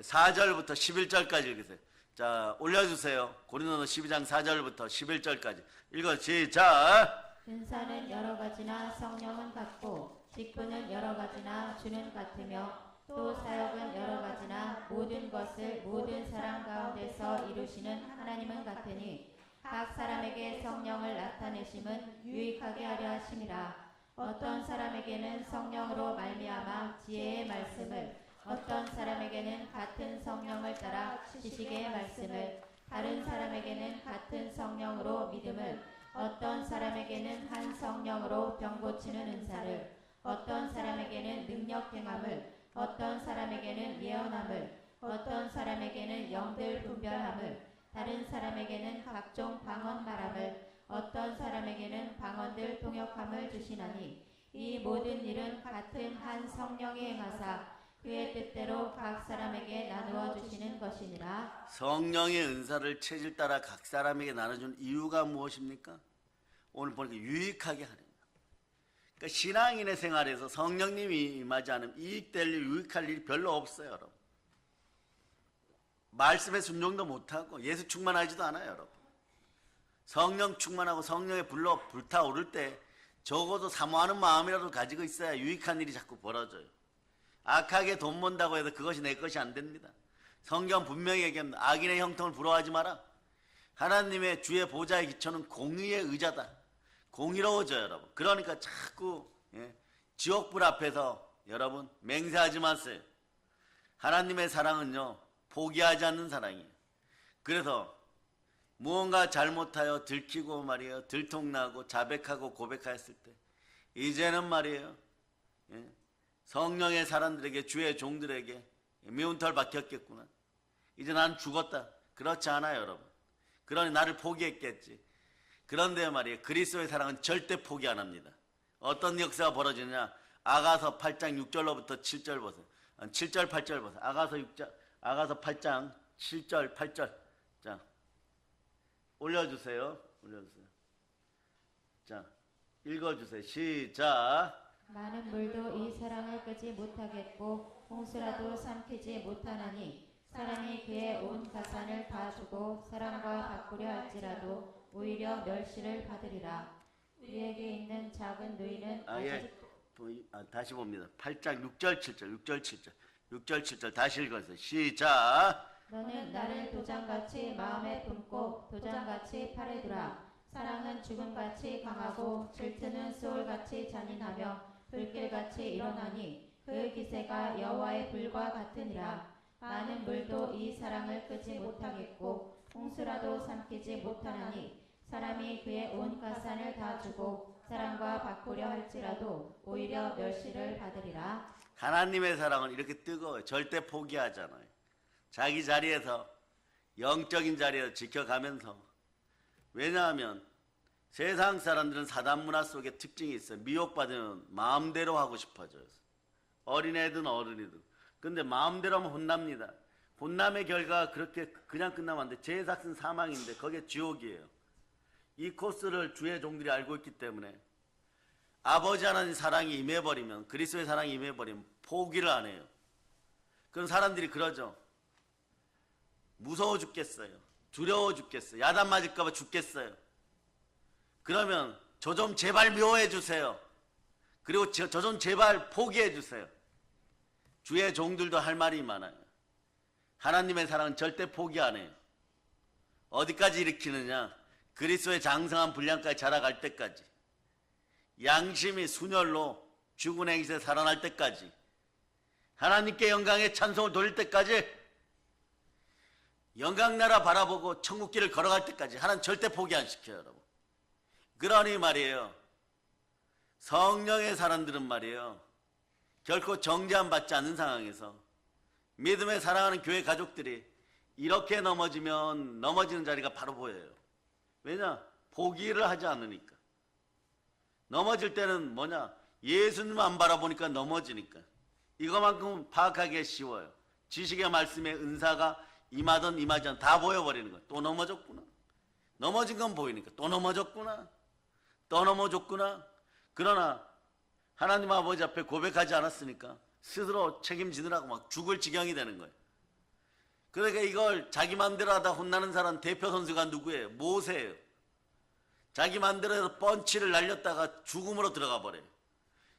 4절부터 11절까지 읽으세요. 자, 올려주세요. 고린도전서 12장 4절부터 11절까지 읽어. 시작. 은사는 여러 가지나 성령은 같고 직분은 여러 가지나 주는 같으며 또 사역은 여러 가지나 모든 것을 모든 사람 가운데서 이루시는 하나님은 같으니 각 사람에게 성령을 나타내심은 유익하게 하려 하심이라. 어떤 사람에게는 성령으로 말미암아 지혜의 말씀을, 어떤 사람에게는 같은 성령을 따라 지식의 말씀을, 다른 사람에게는 같은 성령으로 믿음을, 어떤 사람에게는 한 성령으로 병 고치는 은사를, 어떤 사람에게는 능력 행함을, 어떤 사람에게는 예언함을, 어떤 사람에게는 영들 분별함을, 다른 사람에게는 각종 방언 말함을, 어떤 사람에게는 방언들 통역함을 주시나니 이 모든 일은 같은 한 성령이 행하사 그의 뜻대로 각 사람에게 나누어 주시는 것이니라. 성령의 은사를 체질 따라 각 사람에게 나눠준 이유가 무엇입니까? 오늘 보니까 유익하게 하는 거예요. 그러니까 신앙인의 생활에서 성령님이 임하지 않으면 이익될 일, 유익할 일이 별로 없어요, 여러분. 말씀에 순종도 못하고 예수 충만하지도 않아요, 여러분. 성령 충만하고 성령의 불로 불타오를 때 적어도 사모하는 마음이라도 가지고 있어야 유익한 일이 자꾸 벌어져요. 악하게 돈 번다고 해서 그것이 내 것이 안 됩니다. 성경 분명히 얘기합니다. 악인의 형통을 부러워하지 마라. 하나님의 주의 보좌의 기초는 공의의 의자다. 공의로워져요, 여러분. 그러니까 자꾸 지옥불 앞에서 여러분 맹세하지 마세요. 하나님의 사랑은요 포기하지 않는 사랑이에요. 그래서 무언가 잘못하여 들키고 말이에요 들통나고 자백하고 고백하였을 때 이제는 말이에요 성령의 사람들에게 주의 종들에게 미운 털 박혔겠구나. 이제 난 죽었다. 그렇지 않아요, 여러분. 그러니 나를 포기했겠지. 그런데 말이에요 그리스도의 사랑은 절대 포기 안 합니다. 어떤 역사가 벌어지느냐. 아가서 8장 6절로부터 7절 보세요. 7절 8절 보세요. 아가서 8장 7절 8절. 자, 올려주세요. 자, 읽어주세요. 시작. 많은 물도 이 사랑을 끄지 못하겠고 홍수라도 삼키지 못하나니 사람이 그의 온 가산을 다 주고 사람과 바꾸려 할지라도 오히려 멸시를 받으리라. 우리에게 있는 작은 누이는 다시 봅니다. 8장 6절 7절 다시 읽어주세요. 시작. 너는 나를 도장같이 마음에 품고 도장같이 팔에 두라. 사랑은 죽음같이 강하고 질투는 소울같이 잔인하며 불길같이 일어나니 그 기세가 여호와의 불과 같으니라. 많은 물도 이 사랑을 끄지 못하겠고 홍수라도 삼키지 못하나니 사람이 그의 온 가산을 다 주고 사랑과 바꾸려 할지라도 오히려 멸시를 받으리라. 하나님의 사랑은 이렇게 뜨거워요. 절대 포기하잖아요. 자기 자리에서 영적인 자리에서 지켜가면서. 왜냐하면 세상 사람들은 사단 문화 속에 특징이 있어요. 미혹받으면 마음대로 하고 싶어져요. 어린애든 어른이든. 근데 마음대로 하면 혼납니다. 혼남의 결과가 그렇게 그냥 끝나면 안 돼. 죄삭은 사망인데 거기에 지옥이에요. 이 코스를 주의 종들이 알고 있기 때문에 아버지 하나님 사랑이 임해버리면, 그리스도의 사랑이 임해버리면 포기를 안 해요. 그런 사람들이 그러죠. 무서워 죽겠어요. 두려워 죽겠어요. 야단 맞을까 봐 죽겠어요. 그러면 저 좀 제발 묘해 주세요. 그리고 저 좀 제발 포기해 주세요. 주의 종들도 할 말이 많아요. 하나님의 사랑은 절대 포기 안 해요. 어디까지 일으키느냐? 그리스도의 장성한 분량까지 자라갈 때까지. 양심이 순혈로 죽은 행실에 살아날 때까지. 하나님께 영광의 찬송을 돌릴 때까지. 영광나라 바라보고 천국길을 걸어갈 때까지 하나님 절대 포기 안 시켜요, 여러분. 그러니 말이에요, 성령의 사람들은 말이에요, 결코 정죄함 받지 않는 상황에서 믿음에 사랑하는 교회 가족들이 이렇게 넘어지면 넘어지는 자리가 바로 보여요. 왜냐? 포기를 하지 않으니까. 넘어질 때는 뭐냐? 예수님만 바라보니까 넘어지니까. 이것만큼 파악하기가 쉬워요. 지식의 말씀에 은사가 임하든 임하지 않든 다 보여버리는 거예요. 또 넘어졌구나. 넘어진 건 보이니까 또 넘어졌구나. 또 넘어졌구나. 그러나 하나님 아버지 앞에 고백하지 않았으니까 스스로 책임지느라고 막 죽을 지경이 되는 거예요. 그러니까 이걸 자기 마음대로 하다 혼나는 사람 대표 선수가 누구예요? 모세예요. 자기 마음대로 해서 펀치를 날렸다가 죽음으로 들어가 버려요.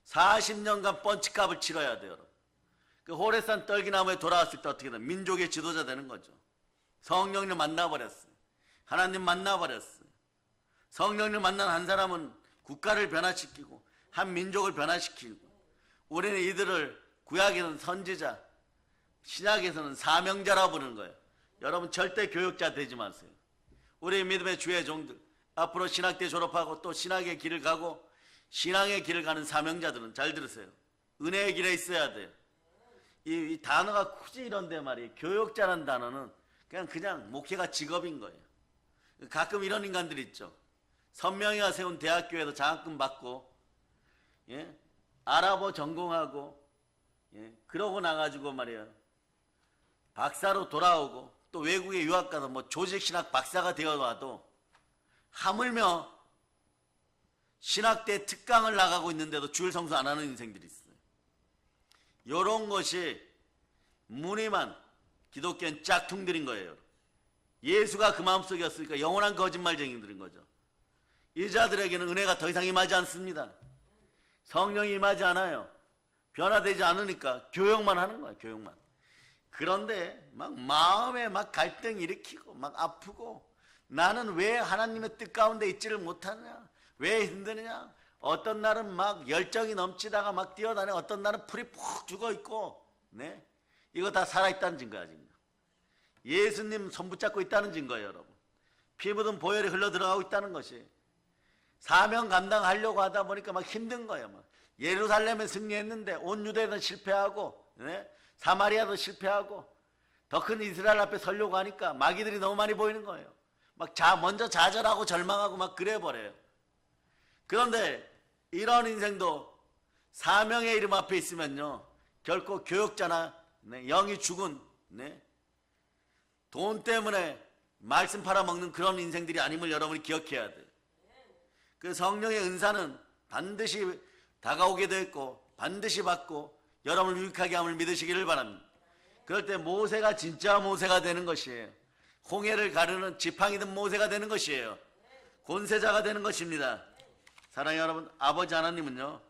40년간 펀치값을 치러야 돼요. 그 호레산 떨기나무에 돌아왔을 때 어떻게 되나? 민족의 지도자 되는 거죠. 성령님 만나버렸어요. 하나님 만나버렸어요. 성령님 만난 한 사람은 국가를 변화시키고 한 민족을 변화시키고, 우리는 이들을 구약에서는 선지자, 신약에서는 사명자라 부르는 거예요. 여러분 절대 교육자 되지 마세요. 우리 믿음의 주의 종들, 앞으로 신학대 졸업하고 또 신학의 길을 가고 신앙의 길을 가는 사명자들은 잘 들으세요. 은혜의 길에 있어야 돼요. 이 단어가 굳이 이런데 말이에요. 교육자라는 단어는 그냥 목회가 직업인 거예요. 가끔 이런 인간들이 있죠. 선명이가 세운 대학교에서 장학금 받고, 예? 아랍어 전공하고, 예? 그러고 나가지고 말이에요, 박사로 돌아오고 또 외국에 유학 가서 뭐 조직신학 박사가 되어와도 하물며 신학대 특강을 나가고 있는데도 주일 성수 안 하는 인생들이 있어요. 이런 것이 무늬만 기독교인 짝퉁들인 거예요. 예수가 그 마음속이었으니까 영원한 거짓말쟁이들인 거죠. 이 자들에게는 은혜가 더 이상 임하지 않습니다. 성령이 임하지 않아요. 변화되지 않으니까 교역만 하는 거예요. 교역만. 그런데 막 마음에 막 갈등 일으키고 막 아프고, 나는 왜 하나님의 뜻 가운데 있지를 못하느냐, 왜 힘드느냐, 어떤 날은 막 열정이 넘치다가 막 뛰어다니고 어떤 날은 풀이 푹 죽어있고, 네? 이거 다 살아있다는 증거야 지금. 예수님 손 붙잡고 있다는 증거예요, 여러분. 피 묻은 보혈이 흘러 들어가고 있다는 것이. 사명 감당하려고 하다 보니까 막 힘든 거예요. 막 예루살렘에 승리했는데 온 유대는 실패하고, 네? 사마리아도 실패하고, 더 큰 이스라엘 앞에 서려고 하니까 마귀들이 너무 많이 보이는 거예요. 막 먼저 좌절하고 절망하고 막 그래 버려요. 그런데 이런 인생도 사명의 이름 앞에 있으면요, 결코 교역자나, 네, 영이 죽은, 네, 돈 때문에 말씀 팔아먹는 그런 인생들이 아님을 여러분이 기억해야 돼요. 그 성령의 은사는 반드시 다가오게 되어 있고 반드시 받고 여러분을 유익하게 함을 믿으시기를 바랍니다. 그럴 때 모세가 진짜 모세가 되는 것이에요. 홍해를 가르는 지팡이든 모세가 되는 것이에요. 권세자가 되는 것입니다. 사랑하는 여러분, 아버지 하나님은요,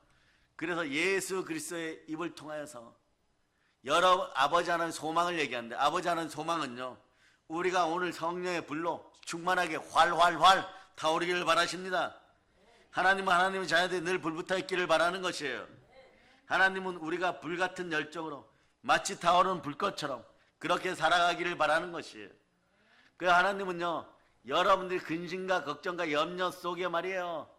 그래서 예수 그리스도의 입을 통하여서 여러분 아버지 하나님 소망을 얘기하는데, 아버지 하나님 소망은요, 우리가 오늘 성령의 불로 충만하게 활활활 타오르기를 바라십니다. 하나님은 하나님의 자녀들이 늘 불붙어 있기를 바라는 것이에요. 하나님은 우리가 불같은 열정으로 마치 타오르는 불꽃처럼 그렇게 살아가기를 바라는 것이에요. 그 하나님은요, 여러분들이 근심과 걱정과 염려 속에 말이에요,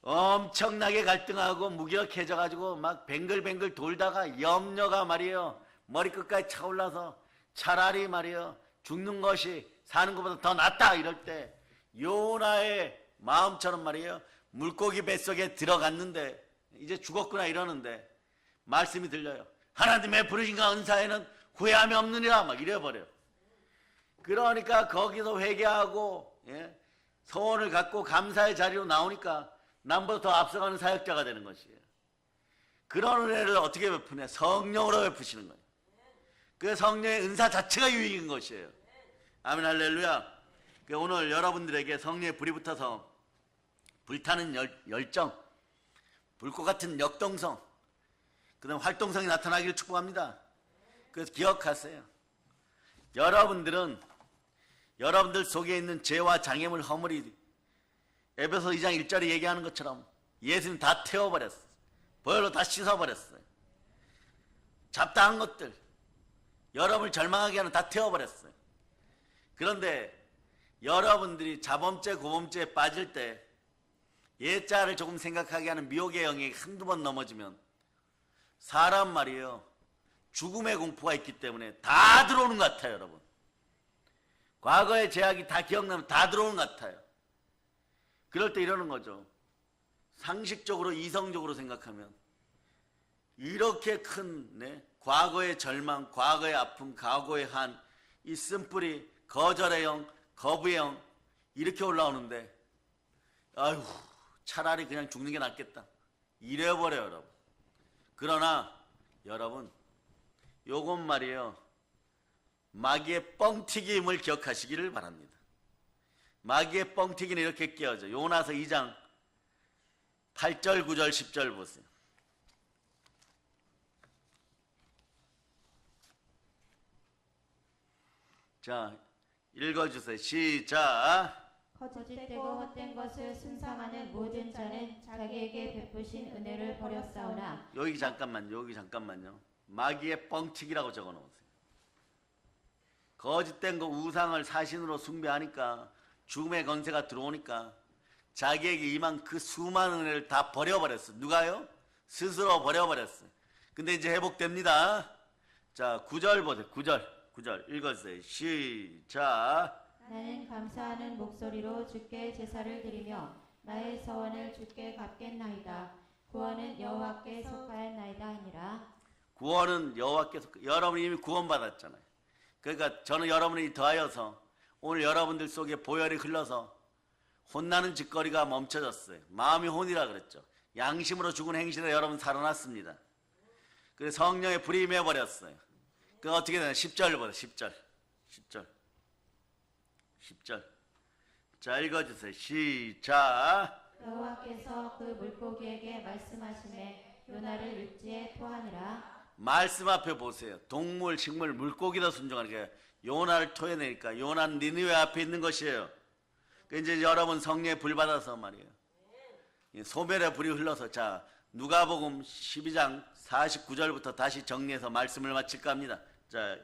엄청나게 갈등하고 무기력해져가지고 막 뱅글뱅글 돌다가 염려가 말이에요, 머리끝까지 차올라서 차라리 말이에요, 죽는 것이 사는 것보다 더 낫다 이럴 때 요나의 마음처럼 말이에요, 물고기 뱃속에 들어갔는데 이제 죽었구나 이러는데 말씀이 들려요. 하나님의 부르심과 은사에는 후회함이 없느니라 막 이래버려요. 그러니까 거기서 회개하고, 예, 소원을 갖고 감사의 자리로 나오니까 남보다 더 앞서가는 사역자가 되는 것이에요. 그런 은혜를 어떻게 베푸냐? 성령으로 베푸시는 거예요. 그 성령의 은사 자체가 유익인 것이에요. 아멘 할렐루야. 오늘 여러분들에게 성령의 불이 붙어서 불타는 열정, 불꽃 같은 역동성, 그 다음 활동성이 나타나기를 축복합니다. 그래서 기억하세요. 여러분들 속에 있는 죄와 장애물, 허물이 에베소 2장 1절에 얘기하는 것처럼 예수님 다 태워버렸어요. 보혈로 다 씻어버렸어요. 잡다한 것들, 여러분을 절망하게 하는 다 태워버렸어요. 그런데 여러분들이 자범죄, 고범죄에 빠질 때 예자를 조금 생각하게 하는 미혹의 영역이 한두 번 넘어지면 사람 말이에요. 죽음의 공포가 있기 때문에 다 들어오는 것 같아요, 여러분. 과거의 죄악이 다 기억나면 다 들어오는 것 같아요. 그럴 때 이러는 거죠. 상식적으로, 이성적으로 생각하면 이렇게 큰 과거의 절망, 과거의 아픔, 과거의 한, 이 쓴뿌리, 거절의 영, 거부의 영 이렇게 올라오는데 아휴 차라리 그냥 죽는 게 낫겠다 이래버려요, 여러분. 그러나 여러분 요건 말이에요. 마귀의 뻥튀김을 기억하시기를 바랍니다. 마귀의 뻥튀기는 이렇게 끼어져. 요나서 2장 8절, 9절, 10절 보세요. 자, 읽어주세요. 시작. 거짓되고 헛된 것을 숭상하는 모든 자는 자기에게 베푸신 은혜를 버렸사오나. 여기 잠깐만요. 마귀의 뻥튀기라고 적어놓으세요. 거짓된 거 우상을 사신으로 숭배하니까 죽음의 건세가 들어오니까 자기에게 임한 그 수많은 은혜를 다 버려버렸어. 누가요? 스스로 버려버렸어. 근데 이제 회복됩니다. 자, 9절 보세요. 9절 읽어주세요. 시작. 나는 감사하는 목소리로 주께 제사를 드리며 나의 서원을 주께 갚겠나이다. 구원은 여호와께 속하였나이다 하니라. 구원은 여호와께 속. 여러분이 이미 구원받았잖아요. 그러니까 저는 여러분이 더하여서 오늘 여러분들 속에 보혈이 흘러서 혼나는 짓거리가 멈춰졌어요. 마음이 혼이라 그랬죠. 양심으로 죽은 행실에 여러분 살아났습니다. 그래서 성령의 불이 임해버렸어요. 그 어떻게 되나? 10절 보세요. 10절. 자, 읽어주세요. 시작. 여호와께서 그 물고기에게 말씀하시매 요나를 육지에 토하니라. 말씀 앞에 보세요. 동물, 식물, 물고기도 순종하니까 요나를 토해내니까 요나는 니느웨 앞에 있는 것이에요. 그 이제 여러분 성령의 불 받아서 말이에요. 소멸의 불이 흘러서 자 누가복음 12장 49절부터 다시 정리해서 말씀을 마칠까 합니다. 자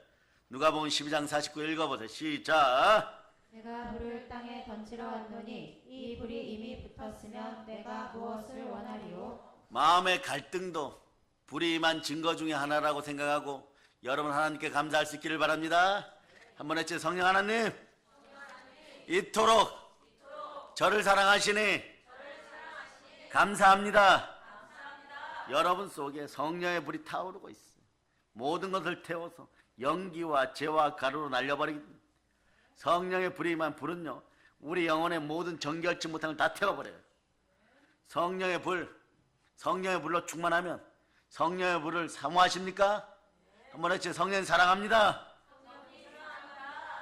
누가복음 12장 49 읽어보세요. 시작. 내가 불을 땅에 던지러 왔노니 이 불이 이미 붙었으면 내가 무엇을 원하리요? 마음의 갈등도 불이 임한 증거 중에 하나라고 생각하고 여러분 하나님께 감사할 수 있기를 바랍니다. 한번 했죠. 성령 하나님 이토록 저를 사랑하시니 감사합니다. 여러분 속에 성령의 불이 타오르고 있어요. 모든 것을 태워서 연기와 죄와 가루로 날려버리기. 성령의 불이 임한 불은요 우리 영혼의 모든 정결치 못한 걸 다 태워버려요. 성령의 불로 충만하면 성령의 불을 사모하십니까? 한번 했죠. 성령 사랑합니다.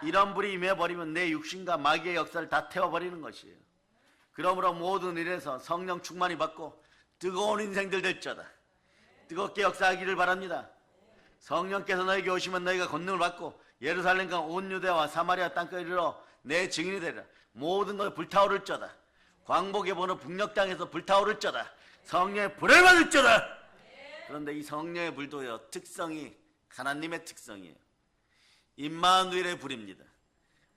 이런 불이 임해버리면 내 육신과 마귀의 역사를 다 태워버리는 것이에요. 그러므로 모든 일에서 성령 충만히 받고 뜨거운 인생들 될지어다. 뜨겁게 역사하기를 바랍니다. 성령께서 너에게 오시면 너희가 권능을 받고 예루살렘과 온 유대와 사마리아 땅까지 이르러 내 증인이 되리라. 모든 것이 불타오를 자다. 광복의 번호 북녘 땅에서 불타오를 자다. 성령의 불을 받을 자다. 그런데 이 성령의 불도요 특성이 하나님의 특성이에요. 임마누엘의 불입니다.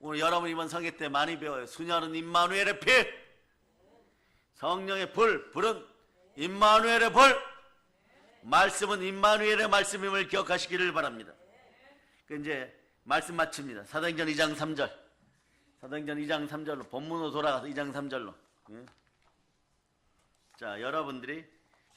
오늘 여러분 이번 성회 때 많이 배워요. 수녀는 임마누엘의 피. 성령의 불은 임마누엘의 불. 말씀은 임마누엘의 말씀임을 기억하시기를 바랍니다. 그 이제 말씀 마칩니다. 사도행전 2장 3절. 사도행전 2장 3절로 본문으로 돌아가서 2장 3절로. 자, 여러분들이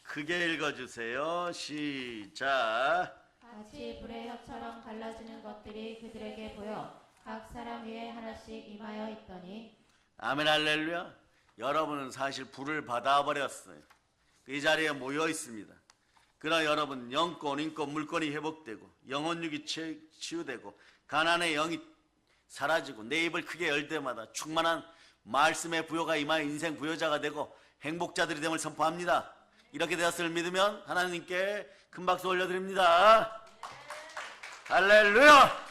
크게 읽어주세요. 시작. 같이 불의 혀처럼 갈라지는 것들이 그들에게 보여 각 사람 위에 하나씩 임하여 있더니. 아멘 할렐루야. 여러분은 사실 불을 받아버렸어요. 이 자리에 모여 있습니다. 그러나 여러분 영권, 인권, 물권이 회복되고 영혼육이 치유되고 가난의 영이 사라지고 내 입을 크게 열 때마다 충만한 말씀의 부여가 임하여 인생 부여자가 되고 행복자들이 됨을 선포합니다. 이렇게 되었음을 믿으면 하나님께 큰 박수 올려드립니다. 할렐루야.